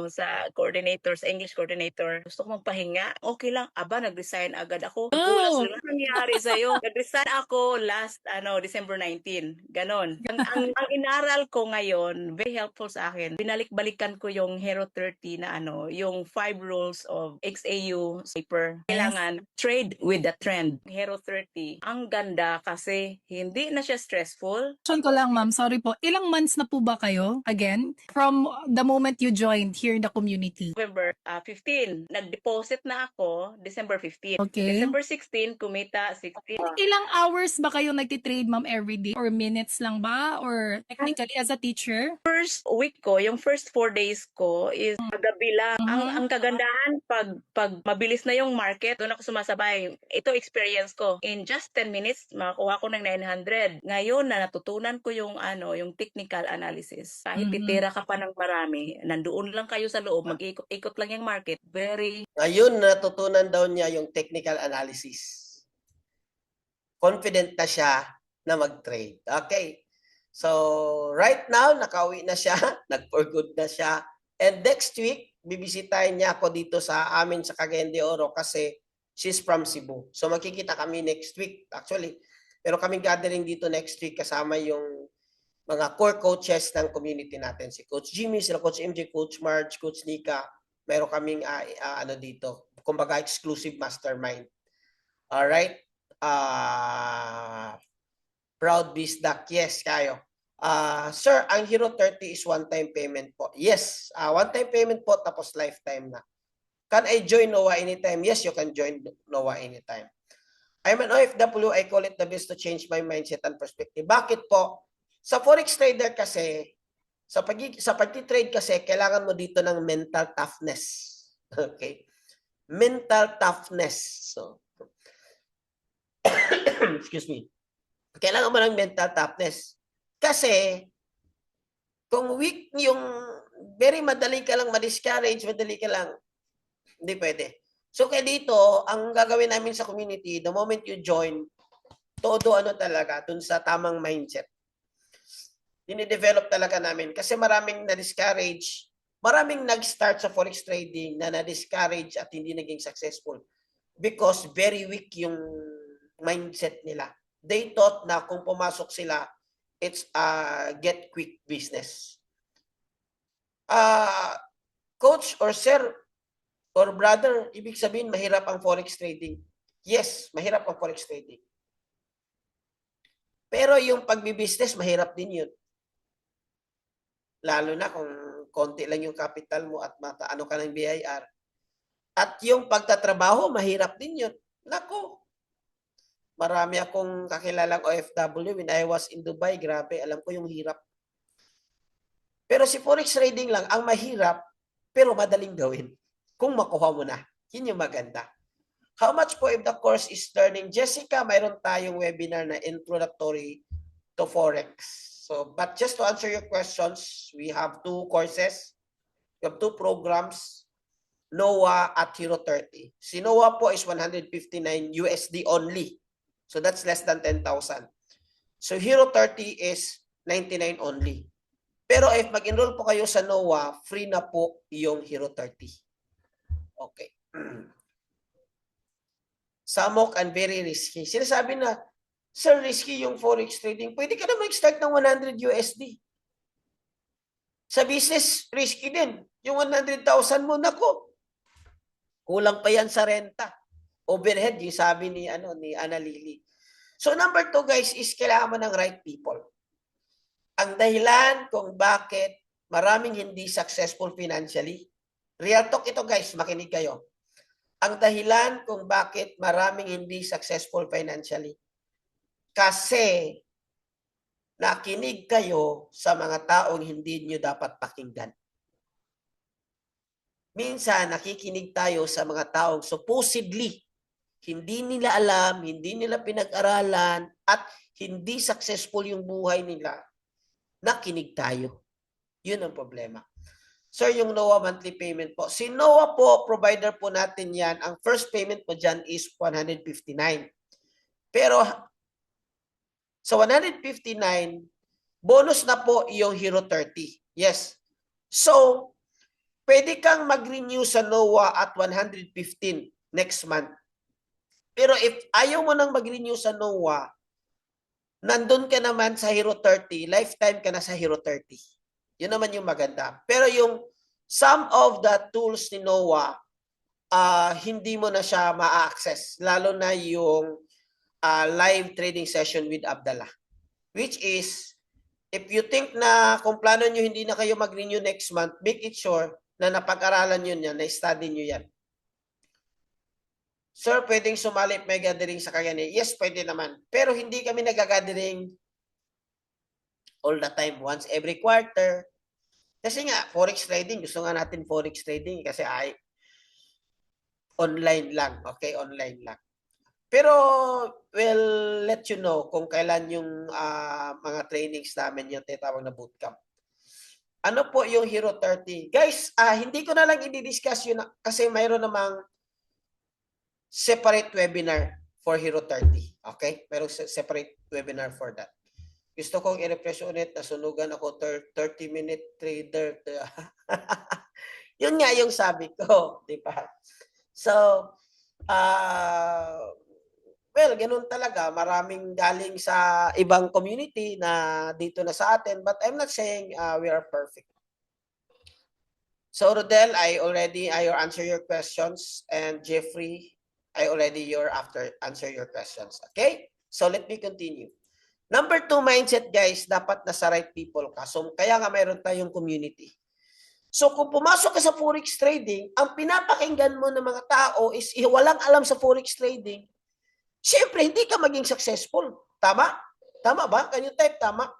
sa coordinator, sa English coordinator, gusto ko magpahinga. Okay lang. Aba, nag-resign agad ako. Oh! Ano nangyari sa'yo? Nag-resign ako last December 19. Ganon. Ang inaral ko ngayon, very helpful sa akin. Binalik-balikan ko yung Hero 30 na yung 5 rules of XAU paper. Kailangan trade with the trend. Hero 30. Ang ganda kasi hindi na siya stressful. Question ko lang, ma'am. Sorry po. Ilang months na po ba kayo? Again? From the moment you joined here in the community? November 15. Nag-deposit na ako December 15. Okay. December 16, kumita 16. Ilang hours ba kayo nagtitrade, ma'am, everyday? Or minutes lang ba? Or technically as a teacher? First week ko, yung first 4 days ko is gabi lang. Ang kagandahan, pag mabilis na yung market, doon ako sumasabay. Ito experience ko. In just 10 minutes, makakuha ko ng 900. Ngayon na natutunan ko yung technical analysis. Kahit titira ka pa ng marami, nandoon lang kayo sa loob, mag-ikot lang yung market. Ngayon, natutunan daw niya yung technical analysis. Confident na siya na mag-trade. Okay. So, right now, nakauwi na siya. Nag-for good na siya. And next week, bibisitahin niya ako dito sa amin sa Cagayan de Oro kasi she's from Cebu. So, magkikita kami next week. Actually, pero kaming gathering dito next week kasama yung mga core coaches ng community natin. Si Coach Jimmy, sila Coach MJ, Coach Marge, Coach Nika. Meron kaming dito. Kumbaga, exclusive mastermind. Alright? Proud Bisdak. Yes, kayo. Sir, ang Hero 30 is one-time payment po. Yes, one-time payment po tapos lifetime na. Can I join NOAA anytime? Yes, you can join NOAA anytime. I'm an OFW. I call it the best to change my mindset and perspective. Bakit po? Sa forex trader kasi, sa pag-trade kasi, kailangan mo dito ng mental toughness. Okay? Mental toughness. So, excuse me. Kailangan mo ng mental toughness. Kasi, kung weak yung very madali ka lang ma-discourage, madali ka lang, hindi pwede. So, kaya dito, ang gagawin namin sa community, the moment you join, todo talaga, dun sa tamang mindset. Dinidevelop talaga namin. Kasi maraming na-discourage, maraming nag-start sa forex trading na na-discourage at hindi naging successful. Because very weak yung mindset nila. They thought na kung pumasok sila, it's a get quick business. Coach or sir or brother, ibig sabihin mahirap ang forex trading. Yes, mahirap ang forex trading. Pero yung pagbibusiness, mahirap din yun. Lalo na kung konti lang yung capital mo at ano ka ng BIR. At yung pagtatrabaho, mahirap din yun. Nako, marami akong kakilalang OFW when I was in Dubai. Grabe, alam ko yung hirap. Pero si forex trading lang, ang mahirap, pero madaling gawin. Kung makuha mo na. Yun yung maganda. How much po if the course is learning? Jessica, mayroon tayong webinar na introductory to Forex. So, but just to answer your questions, we have 2 courses. We have 2 programs, NOAA at Hero 30. Si NOAA po is 159 USD only. So, that's less than 10,000. So, Hero 30 is 99 only. Pero if mag-enroll po kayo sa NOAA, free na po yung Hero 30. Okay. Samok and very risky. Sinasabi na, sir, risky yung forex trading. Pwede ka na mag-start ng 100 USD. Sa business, risky din. Yung 100,000 mo, nako. Kulang pa yan sa renta. Overhead, yung sabi ni Ana Lily. So number 2 guys is kailangan mo ng right people. Ang dahilan kung bakit maraming hindi successful financially. Real talk ito guys, makinig kayo. Ang dahilan kung bakit maraming hindi successful financially. Kasi nakinig kayo sa mga taong hindi nyo dapat pakinggan. Minsan nakikinig tayo sa mga taong supposedly hindi nila alam, hindi nila pinag-aralan, at hindi successful yung buhay nila. Nakinig tayo. Yun ang problema. Sir, yung NOAA monthly payment po. Si NOAA po, provider po natin yan. Ang first payment po dyan is 159. Pero sa 159, bonus na po yung Hero 30. Yes. So, pwede kang mag-renew sa NOAA at 115 next month. Pero if ayaw mo nang mag-renew sa NOAA, nandun ka naman sa Hero 30, lifetime ka na sa Hero 30. Yun naman yung maganda. Pero yung some of the tools ni NOAA, hindi mo na siya ma-access. Lalo na yung live trading session with Abdallah. Which is, if you think na kung plano nyo hindi na kayo mag-renew next month, make it sure na napag-aralan nyo yan, na-study nyo yan. Sir, pwedeng sumali may gathering sa Cagayan? Yes, pwede naman. Pero hindi kami nag-gathering all the time, once every quarter. Kasi nga, forex trading, gusto nga natin forex trading kasi ay online lang. Okay, online lang. Pero, we'll let you know kung kailan yung mga trainings namin yung tinatawag na bootcamp. Ano po yung Hero 30? Guys, hindi ko na lang i-discuss yun kasi mayroon namang separate webinar for Hero 30. Okay? Mayroong separate webinar for that. Gusto kong i-refresh ulit, nasunugan ako 30-minute trader. Yun nga yung sabi ko, di ba? So, well, ganun talaga. Maraming galing sa ibang community na dito na sa atin, but I'm not saying we are perfect. So, Rodel, I answer your questions, and Jeffrey, I already answer your questions. Okay? So, let me continue. Number 2 mindset, guys, dapat nasa right people ka. So, kaya nga mayroon tayong community. So, kung pumasok ka sa forex trading, ang pinapakinggan mo ng mga tao is walang alam sa forex trading, siyempre, hindi ka maging successful. Tama? Tama ba? Can you type tama?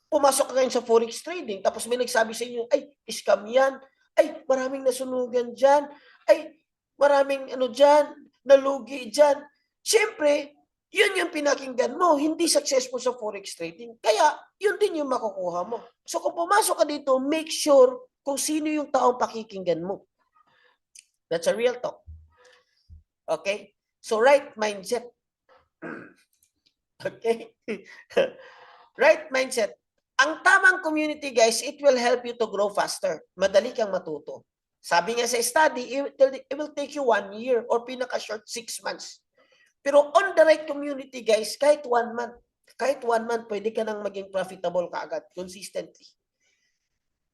Pumasok ka ngayon sa forex trading, tapos may nagsabi sa inyo, ay, scam yan. Ay, maraming nasunugan dyan. Ay, maraming dyan, nalugi dyan. Siyempre, yun yung pinakinggan mo, hindi successful sa forex trading. Kaya, yun din yung makukuha mo. So, kung pumasok ka dito, make sure kung sino yung taong pakikinggan mo. That's a real talk. Okay? So, right mindset. Okay? Right mindset. Ang tamang community, guys, it will help you to grow faster. Madali kang matuto. Sabi nga sa study, it will take you 1 year or pinaka-short 6 months. Pero on the right community, guys, kahit 1 month, pwede ka nang maging profitable kaagad, consistently.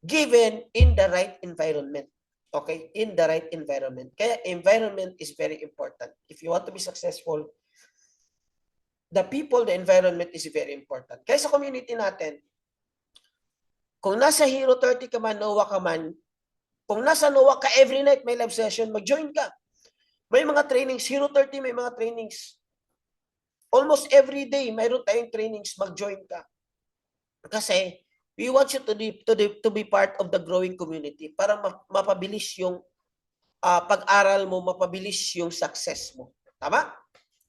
Given in the right environment. Okay? In the right environment. Kaya environment is very important. If you want to be successful, the people, the environment is very important. Kaya sa community natin, kung nasa Hero 30 ka man, NOAA ka man, kung nasa NOAA ka every night may live session, mag-join ka. May mga trainings, Hero 30 may mga trainings. Almost every day, mayroon tayong trainings, mag-join ka. Kasi, we want you to be part of the growing community para mapabilis yung pag-aral mo, mapabilis yung success mo. Tama?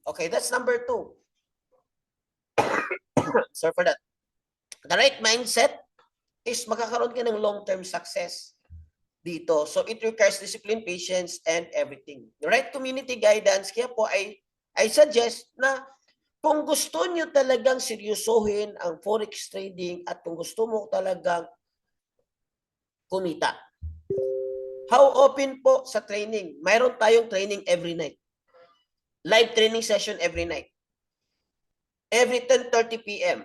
Okay, that's number 2. Sorry for that. The right mindset is magkakaroon ka ng long-term success dito. So it requires discipline, patience, and everything. The right community guidance, kaya po I suggest na kung gusto nyo talagang seryosohin ang forex trading at kung gusto mo talagang kumita, how open po sa training? Mayroon tayong training every night. Live training session every night. Every 10:30 p.m.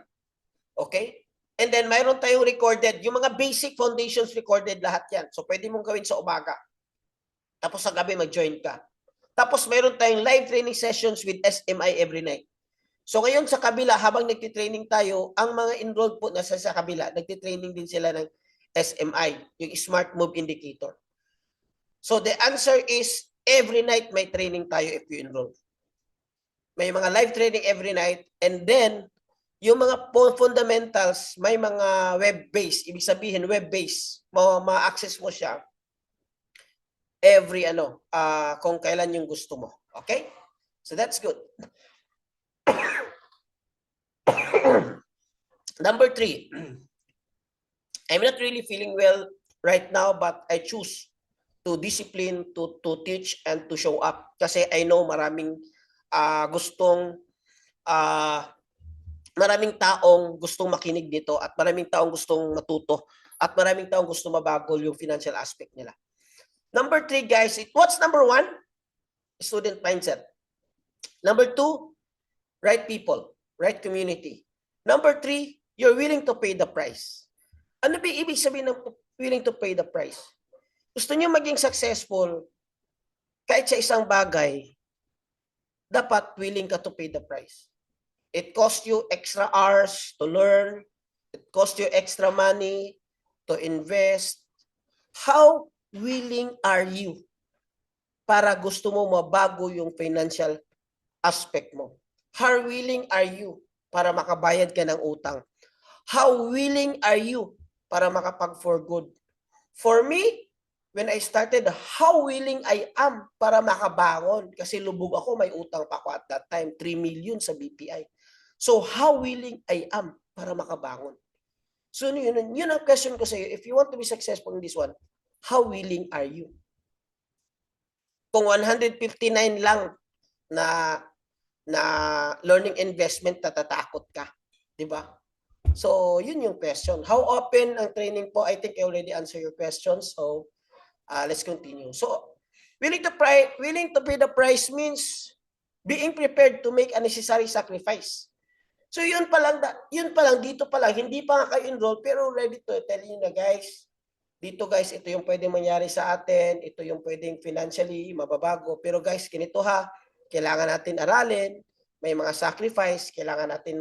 Okay? And then mayroon tayong recorded, yung mga basic foundations recorded lahat yan. So pwede mong gawin sa umaga. Tapos sa gabi mag-join ka. Tapos mayroon tayong live training sessions with SMI every night. So ngayon sa kabila, habang nagtitraining tayo, ang mga enrolled po nasa sa kabila, nagtitraining din sila ng SMI, yung Smart Move Indicator. So the answer is, every night may training tayo if you enroll. May mga live training every night, and then yung mga fundamentals, may mga web-based, ibig sabihin web-based, ma-access mo siya every kung kailan yung gusto mo. Okay? So that's good. Number 3, I'm not really feeling well right now, but I choose to discipline, to teach, and to show up. Kasi I know maraming maraming taong gustong makinig dito at maraming taong gustong matuto at maraming taong gustong mabago yung financial aspect nila. Number 3, guys, what's number 1? Student mindset. Number 2, right people, right community. Number 3, you're willing to pay the price. Ano ba ibig sabihin ng willing to pay the price? Gusto niyo maging successful kahit sa isang bagay, dapat willing ka to pay the price. It costs you extra hours to learn. It costs you extra money to invest. How willing are you para gusto mo mabago yung financial aspect mo? How willing are you para makabayad ka ng utang? How willing are you para makapag-for good? For me, when I started, how willing I am para makabangon. Kasi lubog ako, may utang pa ako at that time, 3 million sa BPI. So, how willing I am para makabangon. So, yun ang question ko sa iyo. If you want to be successful in this one, how willing are you? Kung 159 lang na learning investment, natatakot ka. Diba? So, yun yung question. How open ang training po? I think I already answered your question. So, let's continue. So, willing to pay the price means being prepared to make a necessary sacrifice. So, yun pa lang, dito pa lang, hindi pa nga kayo enroll, pero ready to tell you na guys, dito guys, ito yung pwedeng mangyari sa atin, ito yung pwedeng financially mababago. Pero guys, ganito ha, kailangan natin aralin, may mga sacrifice, kailangan natin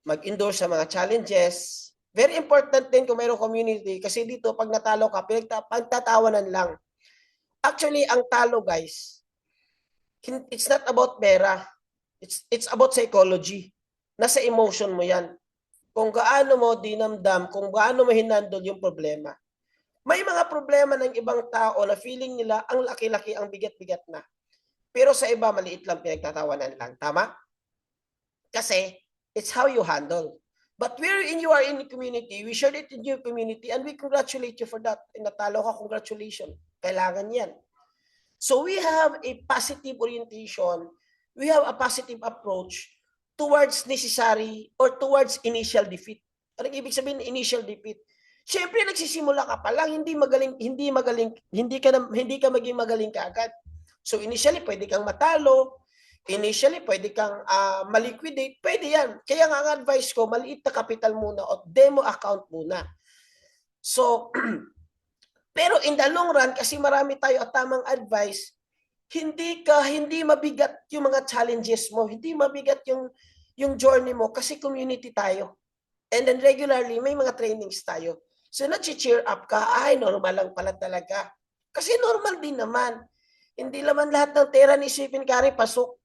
mag-endure sa mga challenges. Very important din kung mayroong community, kasi dito, pag natalo ka, pagtatawanan lang. Actually, ang talo guys, it's not about pera. It's about psychology. Nasa emotion mo yan. Kung gaano mo dinamdam, kung gaano mo hinandol yung problema. May mga problema ng ibang tao na feeling nila ang laki-laki, ang bigat-bigat na. Pero sa iba, maliit lang, pinagtatawanan lang. Tama? Kasi, it's how you handle. But you are in the community, we shared it in your community, and we congratulate you for that. Natalo ka, congratulations. Kailangan yan. So we have a positive orientation, we have a positive approach towards necessary or towards initial defeat. Anong ibig sabihin ng initial defeat? Siyempre nagsisimula ka pa lang, hindi ka maging magaling kaagad. So initially pwede kang matalo, initially pwede kang maliquidate, pwede yan. Kaya nga ang advice ko, maliit na capital muna o demo account muna. So pero in the long run, kasi marami tayo at tamang advice, hindi mabigat yung mga challenges mo, hindi mabigat yung journey mo kasi community tayo. And then regularly, may mga trainings tayo. So nag-cheer up ka, ay normal lang pala talaga. Kasi normal din naman. Hindi naman lahat ng tira ni Stephen Curry pasok.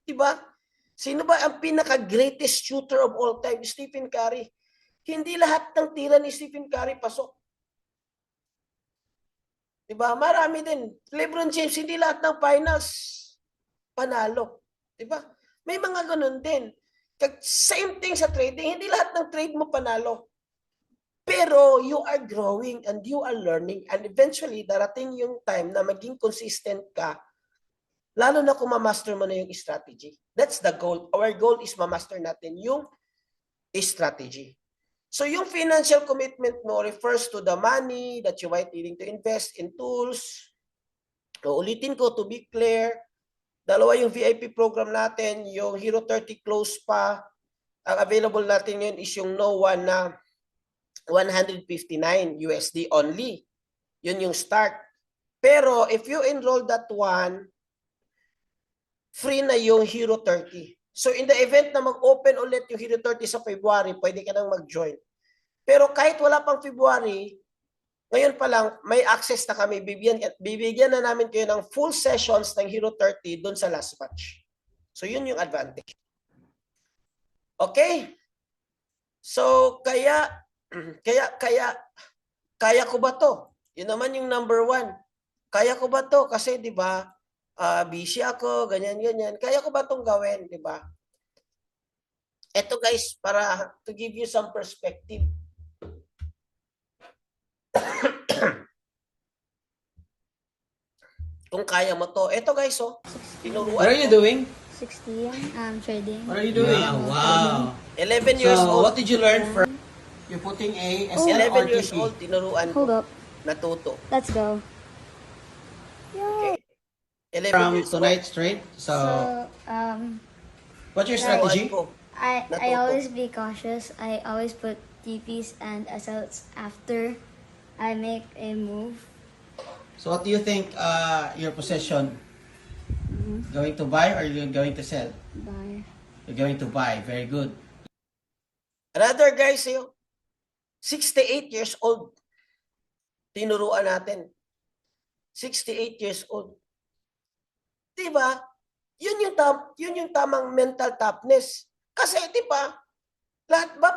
Diba? Sino ba ang pinaka-greatest shooter of all time? Stephen Curry. Hindi lahat ng tira ni Stephen Curry pasok. Diba? Marami din. LeBron James, hindi lahat ng finals panalo. Diba? May mga ganun din. Same thing sa trading, hindi lahat ng trade mo panalo. Pero you are growing and you are learning and eventually darating yung time na maging consistent ka, lalo na kung ma-master mo na yung strategy. That's the goal. Our goal is ma-master natin yung strategy. So yung financial commitment mo refers to the money that you might needing to invest in tools. Ulitin ko to be clear, dalawa yung VIP program natin, yung Hero 30 close pa. Ang available natin ngayon is yung No One na 159 USD only. Yun yung start. Pero if you enroll that one, free na yung Hero 30. So in the event na mag-open ulit yung Hero 30 sa February, pwede ka nang mag-join. Pero kahit wala pang February, ngayon pa lang, may access na kami. Bibigyan na namin kayo ng full sessions ng Hero 30 dun sa last batch. So yun yung advantage. Okay? So kaya ko ba to? Yun naman yung number one. Kaya ko ba to? Kasi di ba, busy ako, ganyan. Kaya ko ba tong gawin, di ba? Ito guys, para to give you some perspective. Kung kaya mo to. Ito guys, tinuruan What are you ko. doing? 16, trading. What are you doing? Wow. 11 years So, old. what did you learn from? You're putting A as 11 years RTP. old, tinuruan Hold ko. up. Natuto. Let's go. Okay. 11 From years tonight's trade. So, what's your old. Tinuruan strategy? ko. I Natuto. always be cautious. I always put TPs and SLs after I make a move. So, what do you think your position? Going to buy or you're going to sell? Buy. You're going to buy. Very good. Another guys, 68 years old. Tinuruan natin. 68 years old. Diba? Yun yung tamang mental toughness. Kasi, diba, lahat ba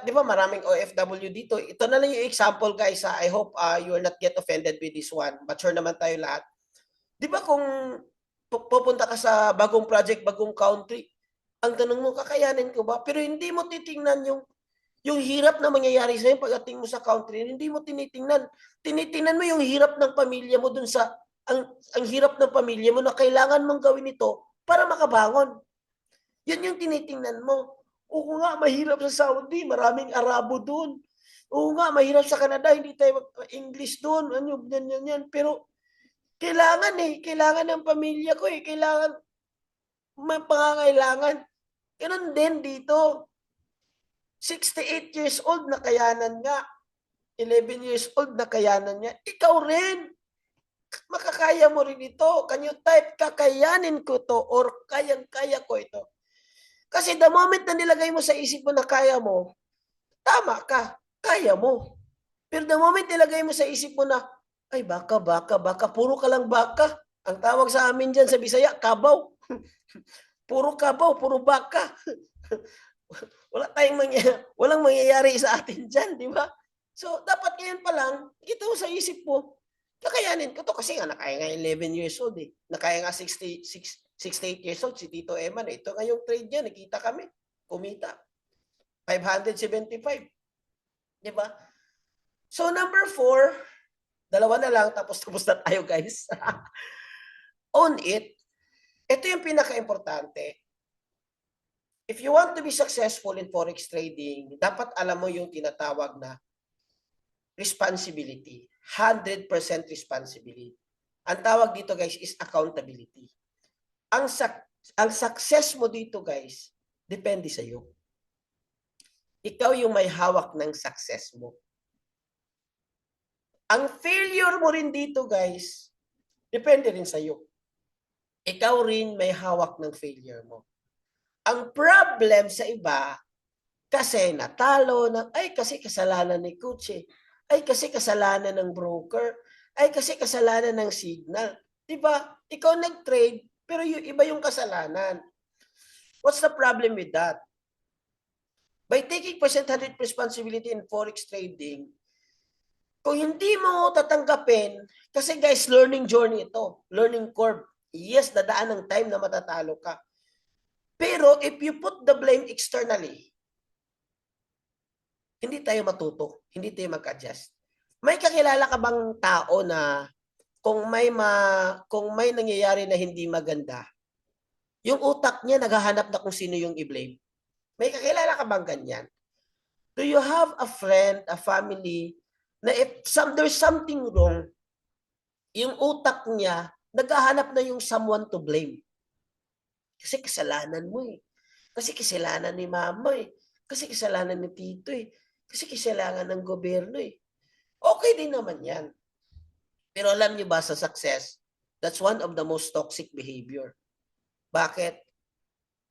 di ba maraming OFW dito? Ito na lang yung example guys. I hope you will not get offended with this one. Mature naman tayo lahat. Di ba kung pupunta ka sa bagong project, bagong country, ang tanong mo, kakayanin ko ba? Pero hindi mo titingnan yung hirap na mangyayari sa'yo pagdating mo sa country. Hindi mo tinitingnan. Tinitingnan mo yung hirap ng pamilya mo dun sa, ang hirap ng pamilya mo na kailangan mong gawin ito para makabangon. Yun yung tinitingnan mo. Oo nga, mahirap sa Saudi, maraming Arabo dun. Oo nga, mahirap sa Canada, hindi tayo English dun. Ano, yan. Pero, kailangan ng pamilya ko kailangan may pangangailangan. Ganun din dito. 68 years old na kayanan nga. 11 years old na kayanan niya. Ikaw rin. Makakaya mo rin ito. Can you type, kakayanin ko to or kayang-kaya ko ito? Kasi the moment na nilagay mo sa isip mo na kaya mo, tama ka. Kaya mo. Pero the moment nilagay mo sa isip mo na ay, baka, puro ka lang baka. Ang tawag sa amin dyan sa Bisaya, kabaw. Puro kabaw, puro baka. Walang mangyayari sa atin dyan, di ba? So, dapat ngayon pa lang, ito sa isip mo, kakayanin ko to kasi nga, nakaya nga 11 years old Nakaya nga 68 years old, si Tito Eman. Ito nga yung trade niya, nakita kami, kumita. 575. Di ba? So, number 4, dalawa na lang, tapos na tayo guys. Own it. Ito yung pinaka-importante. If you want to be successful in forex trading, dapat alam mo yung tinatawag na responsibility. 100% responsibility. Ang tawag dito guys is accountability. Ang success mo dito guys, depende sa iyo. Ikaw yung may hawak ng success mo. Ang failure mo rin dito, guys, depende rin sa iyo. Ikaw rin may hawak ng failure mo. Ang problem sa iba, kasi natalo, ay kasi kasalanan ni coach ay kasi kasalanan ng broker, ay kasi kasalanan ng signal. Diba? Ikaw nag-trade, pero yung iba yung kasalanan. What's the problem with that? By taking percentage responsibility in forex trading, kung hindi mo tatanggapin, kasi guys, learning journey ito, learning curve. Yes, dadaan ng time na matatalo ka. Pero if you put the blame externally, hindi tayo matuto, hindi tayo mag-adjust. May kakilala ka bang tao na kung may nangyayari na hindi maganda, yung utak niya naghahanap na kung sino yung i-blame? May kakilala ka bang ganyan? Do you have a friend, a family, na if there's something wrong, yung utak niya naghahanap na yung someone to blame? Kasi kasalanan mo eh. Kasi kasalanan ni mama eh. Kasi kasalanan ni tito eh. Kasi kasalanan ng gobyerno eh. Okay din naman yan. Pero alam niyo ba sa success, that's one of the most toxic behavior. Bakit?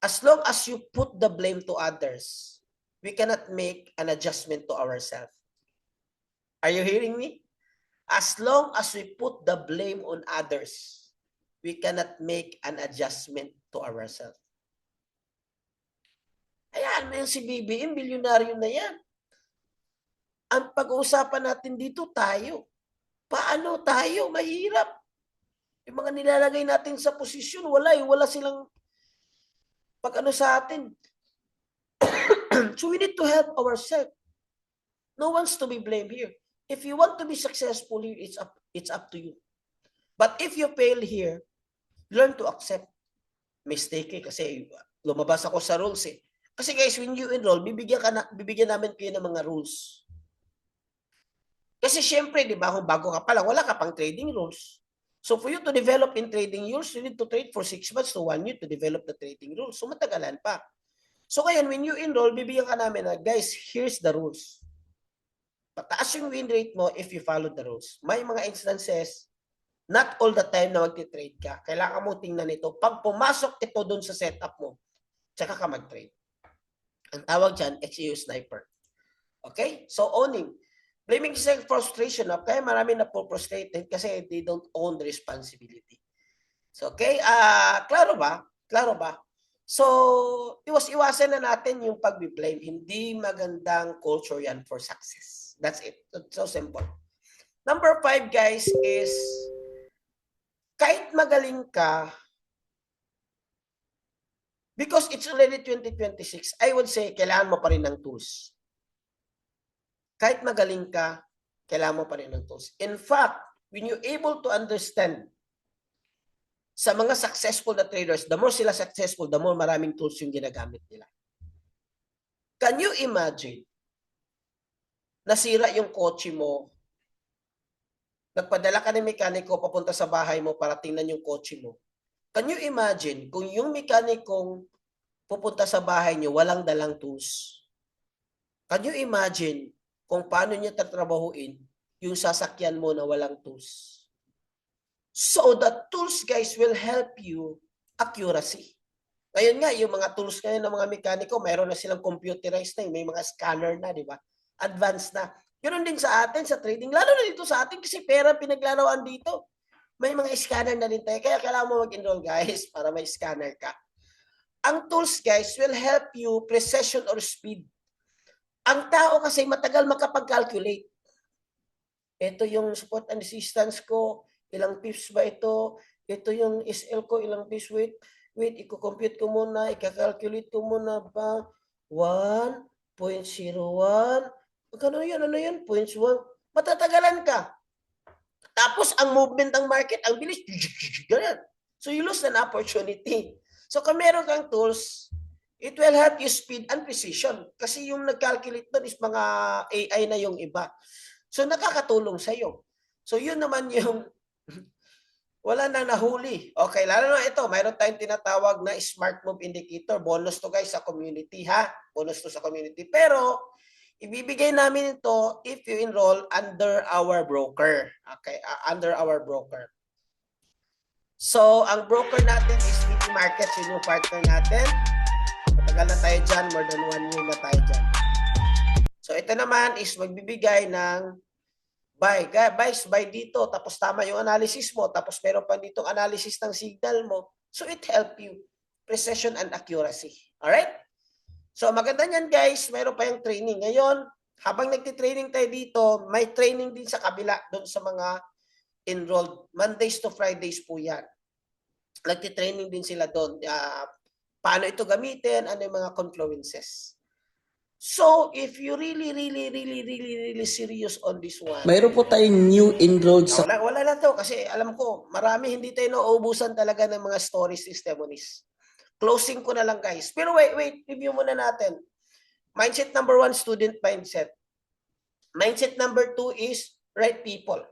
As long as you put the blame to others, we cannot make an adjustment to ourselves. Are you hearing me? As long as we put the blame on others, we cannot make an adjustment to ourselves. Ayan, may si BBM, bilyonaryo na yan. Ang pag-uusapan natin dito, tayo. Paano tayo? Mahirap. Yung mga nilalagay natin sa posisyon, wala silang pag-ano sa atin. So we need to help ourselves. No one's to be blamed here. If you want to be successful here, it's up to you. But if you fail here, learn to accept. Mistake eh, kasi lumabas ako sa rules eh. Kasi guys, when you enroll, bibigyan namin kayo ng mga rules. Kasi syempre, di ba, kung bago ka pa lang, wala ka pang trading rules. So for you to develop in trading rules, you need to trade for 6 months to 1 year to develop the trading rules. So matagalan pa. So ngayon, when you enroll, bibigyan ka namin na, guys, here's the rules. Pataas yung win rate mo if you follow the rules. May mga instances, not all the time na magti-trade ka. Kailangan mo tingnan ito. Pag pumasok ito dun sa setup mo, tsaka ka mag-trade. Ang tawag dyan, XEU sniper. Okay? So owning. Blaming self-frustration. Kaya marami na po frustrated kasi they don't own the responsibility. So, okay? Klaro ba? Klaro ba? So, iwasan na natin yung pag-blame. Hindi magandang culture yan for success. That's it. It's so simple. Number 5, guys, is kahit magaling ka, because it's already 2026, I would say, kailangan mo pa rin ng tools. Kahit magaling ka, kailangan mo pa rin ng tools. In fact, when you're able to understand sa mga successful na traders, the more sila successful, the more maraming tools yung ginagamit nila. Can you imagine, nasira yung kotse mo, nagpadala ka ng mekaniko papunta sa bahay mo para tingnan yung kotse mo. Can you imagine kung yung mekanikong pupunta sa bahay niyo walang dalang tools? Can you imagine kung paano niya tatrabahuin yung sasakyan mo na walang tools? So the tools, guys, will help you accuracy. Ngayon nga, yung mga tools ngayon ng mga mekaniko, mayroon na silang computerized na, may mga scanner na, di ba? Advanced na. Ganoon din sa atin, sa trading. Lalo na dito sa atin kasi pera pinaglalawaan dito. May mga scanner na din tayo. Kaya kailangan mo mag-enroll, guys, para may scanner ka. Ang tools, guys, will help you precision or speed. Ang tao kasi matagal makapag-calculate. Ito yung support and resistance ko. Ilang pips ba ito? Ito yung SL ko. Ilang pips? Wait, i-compute ko muna. I-calculate ko muna ba? 1.01. Ano yan? Ano yan? 0.1. Matatagalan ka. Tapos, ang movement ng market, ang bilis. Ganyan. So, you lose an opportunity. So, kung meron kang tools, it will help you speed and precision. Kasi yung nag-calculate doon is mga AI na yung iba. So, nakakatulong sa'yo. So, yun naman yung wala na nahuli. Okay, lalo na ito, mayroon tayong tinatawag na smart move indicator. Bonus to, guys, sa community, ha? Bonus to sa community. Pero, ibibigay namin ito if you enroll under our broker. Okay, under our broker. So, ang broker natin is BT Markets, yun yung partner natin. Matagal na tayo dyan, more than 1 year na tayo dyan. So, ito naman is magbibigay ng buy. Guys, buy dito, tapos tama yung analysis mo, tapos meron pa dito analysis ng signal mo. So, it help you. Precision and accuracy. Alright? So, maganda niyan, guys. Meron pa yung training. Ngayon, habang nagtitraining tayo dito, may training din sa kabila doon sa mga enrolled. Mondays to Fridays po yan. Nagtitraining din sila doon. Paano ito gamitin, ano yung mga confluences. So, if you really serious on this one, Mayroon po tayong new enrolled sa wala na to kasi alam ko, marami hindi tayo nauubusan talaga ng mga stories, testimonies. Closing ko na lang guys. Pero wait, review muna natin. Mindset number 1, student mindset. Mindset number 2 is right people.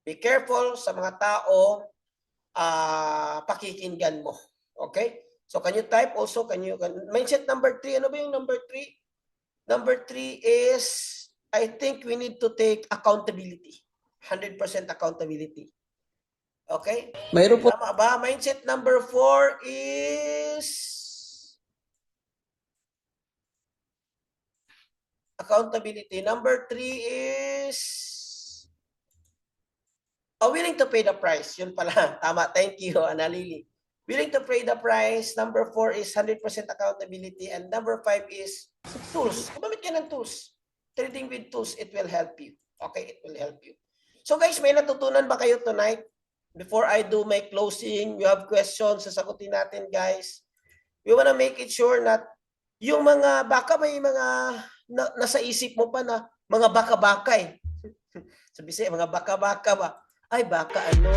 Be careful sa mga tao pakikinggan mo. Okay? So can you type also? Mindset number 3, ano ba yung number 3? Number 3 is, I think we need to take accountability. 100% accountability. Okay? mayroon po Tama ba? Mindset number 4 is accountability. Number 3 is willing to pay the price. Yun pala. Tama. Thank you, Analili. Willing to pay the price. Number 4 is 100% accountability. And number 5 is tools. Gumamit ka ng tools. Trading with tools, it will help you. Okay, it will help you. So guys, may natutunan ba kayo tonight? Before I do my closing, you have questions, sasagutin natin guys. We wanna make it sure that yung mga, baka may mga nasa isip mo pa na mga baka-baka eh. Sabi siya, mga baka-baka ba? Ay, baka ano,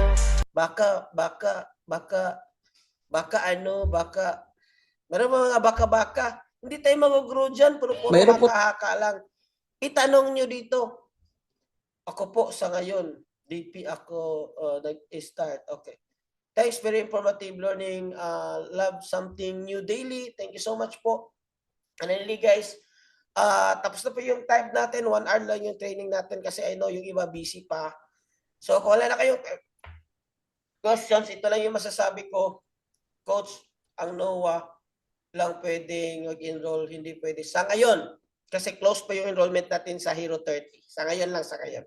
baka meron mga baka-baka. Hindi tayo mag-grow dyan, puro Mayroon po- haka-haka lang. Itanong nyo dito. Ako po sa ngayon, DP ako nag-start. Okay. Thanks, very informative learning. Love something new daily. Thank you so much po. And really guys, tapos na po yung time natin. 1 hour lang yung training natin kasi I know yung iba busy pa. So kung wala na kayong questions, ito lang yung masasabi ko. Coach, ang NOAA lang pwedeng mag-enroll, hindi pwede. Sa ngayon, kasi close pa yung enrollment natin sa Hero 30. Sa ngayon lang, sa ngayon.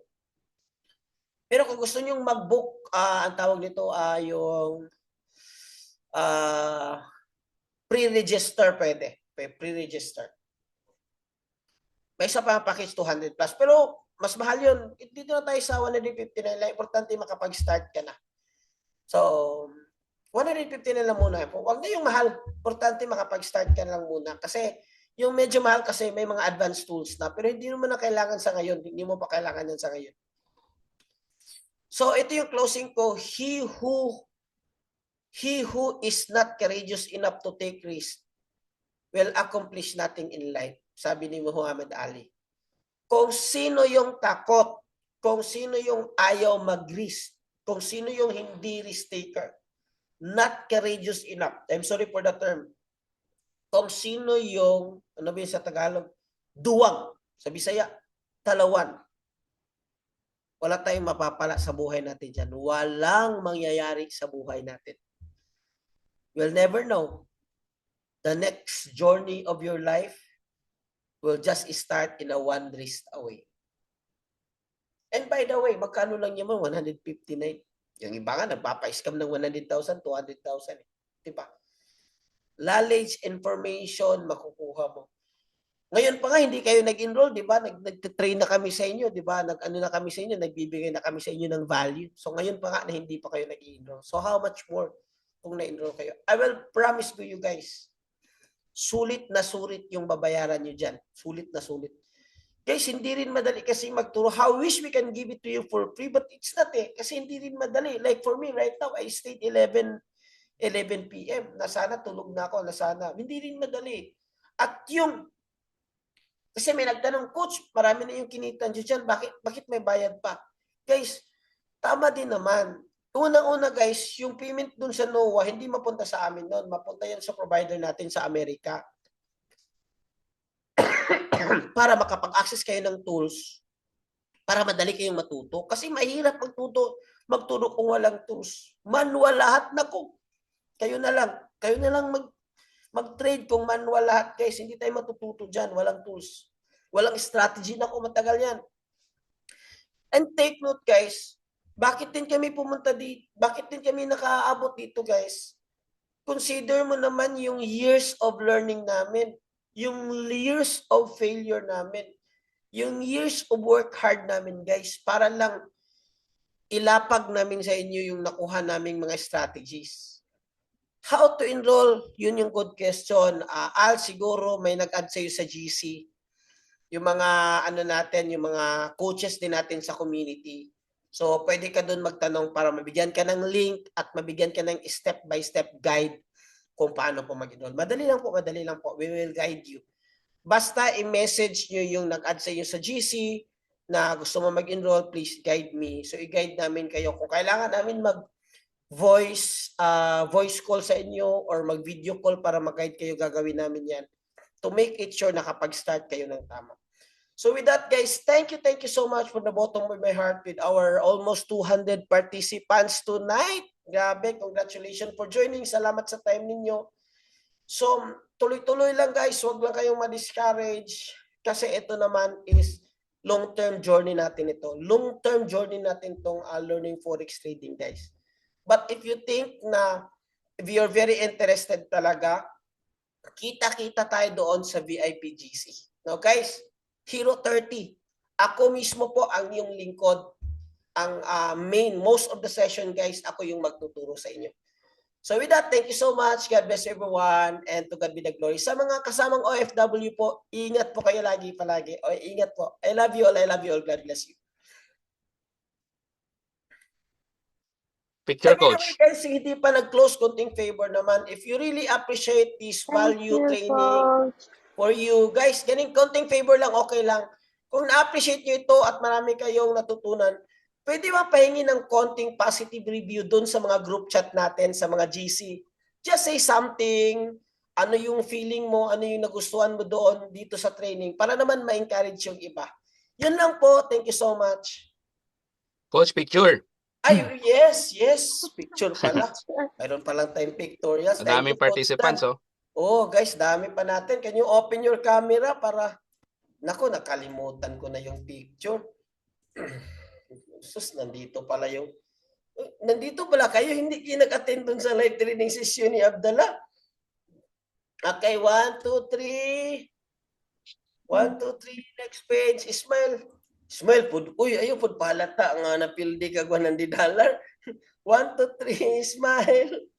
Pero kung gusto nyong mag-book, ang tawag nito yung pre-register pwede. Pre-register. May isa pa package 200 plus. Pero mas mahal yun. Dito na tayo sa 159 lang. Importante makapag-start ka na. So, 150 na lang muna. Huwag na yung mahal. Importante makapag-start ka na lang muna. Kasi yung medyo mahal kasi may mga advanced tools na. Pero hindi mo na kailangan sa ngayon. Hindi mo pa kailangan yan sa ngayon. So, ito yung closing ko. He who is not courageous enough to take risk will accomplish nothing in life. Sabi ni Muhammad Ali. Kung sino yung takot, kung sino yung ayaw mag-risk, kung sino yung hindi risk taker, not courageous enough. I'm sorry for the term. Kung sino yung, ano ba yun sa Tagalog? Duwang. Sa Bisaya, talawan. Wala tayong mapapala sa buhay natin dyan. Walang mangyayari sa buhay natin. You'll never know. The next journey of your life will just start in a one wrist away. And by the way, magkano lang naman? 159. Yung iba nga, nagpapa-scam ng 100,000, 200,000. Diba? Knowledge, information, makukuha mo. Ngayon pa nga, hindi kayo nag-enroll, diba? Nag-train na kami sa inyo, diba? Nag-ano na kami sa inyo, nagbibigay na kami sa inyo ng value. So ngayon pa nga na hindi pa kayo nag-enroll. So how much more kung na-enroll kayo? I will promise to you guys, sulit na sulit yung babayaran nyo dyan. Sulit na sulit. Guys, hindi rin madali kasi magturo. How wish we can give it to you for free, but it's not eh. Kasi hindi rin madali. Like for me right now, I stayed 11 p.m. Nasana tulog na ako. Nasana. Hindi rin madali. At yung, kasi may nagtanong, Coach, marami na yung kinita nyo dyan. Bakit may bayad pa? Guys, tama din naman. Unang-una guys, yung payment dun sa NOAA, hindi mapunta sa amin nun. Mapunta yan sa provider natin sa Amerika. Para makapag-access kayo ng tools, para madali kayong matuto. Kasi mahirap magturo kung walang tools. Manual lahat na ko. Kayo na lang mag-trade kung manual lahat guys. Hindi tayo matututo dyan. Walang tools. Walang strategy na ko. Matagal yan. And take note guys, bakit din kami pumunta dito? Bakit din kami nakaabot dito guys? Consider mo naman yung years of learning namin. Yung years of failure namin. Yung years of work hard namin guys. Para lang ilapag namin sa inyo yung nakuha naming mga strategies. How to enroll? Yun yung good question. Al, siguro may nag-add sa'yo sa GC. Yung mga ano natin, yung mga coaches din natin sa community. So, pwede ka doon magtanong para mabigyan ka ng link at mabigyan ka ng step-by-step guide kung paano po mag-enroll. Madali lang po. We will guide you. Basta i-message nyo yung nag-add sa inyo sa GC na gusto mo mag-enroll, please guide me. So, i-guide namin kayo. Kung kailangan namin voice call sa inyo or mag-video call para mag-guide kayo, gagawin namin yan to make it sure na kapag-start kayo ng tama. So with that, guys, thank you so much from the bottom of my heart with our almost 200 participants tonight. Grabe, congratulations for joining. Salamat sa time ninyo. So, tuloy-tuloy lang guys, huwag lang kayong ma-discourage kasi ito naman is long-term journey natin ito. Long-term journey natin itong learning Forex trading, guys. But if you think na if you're very interested talaga, kita-kita tayo doon sa VIP GC. No, guys? Hero 30. Ako mismo po ang yung lingkod. Ang most of the session, guys, ako yung magtuturo sa inyo. So with that, thank you so much. God bless everyone and to God be the glory. Sa mga kasamang OFW po, ingat po kayo palagi. O, ingat po. I love you all. God bless you. Picture, By the coach. way, guys, hindi pa nag-close, konting favor naman. If you really appreciate this value training for you, guys, ganing konting favor lang, okay lang. Kung na-appreciate nyo ito at marami kayong natutunan, pwede ba pahingi ng konting positive review dun sa mga group chat natin, sa mga GC? Just say something, ano yung feeling mo, ano yung nagustuhan mo doon dito sa training, para naman ma-encourage yung iba. Yun lang po. Thank you so much. Coach, picture. Ay, yes. Picture pala. Mayroon palang tayong pictorials. Ang daming participants, oh. Oh, guys, dami pa natin. Can you open your camera para... Naku, nakalimutan ko na yung picture. Sus, nandito pala kayo. Hindi kayo nag-attend dun sa live training session ni Abdallah. Okay, 1, 2, 3. 1, 2, 3. Next page. Smile po. Uy, ayun po palata nga napildi ka $100. 1, 2, 3. Smile.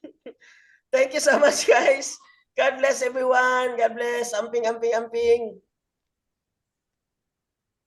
Thank you so much, guys. God bless everyone. God bless. Amping.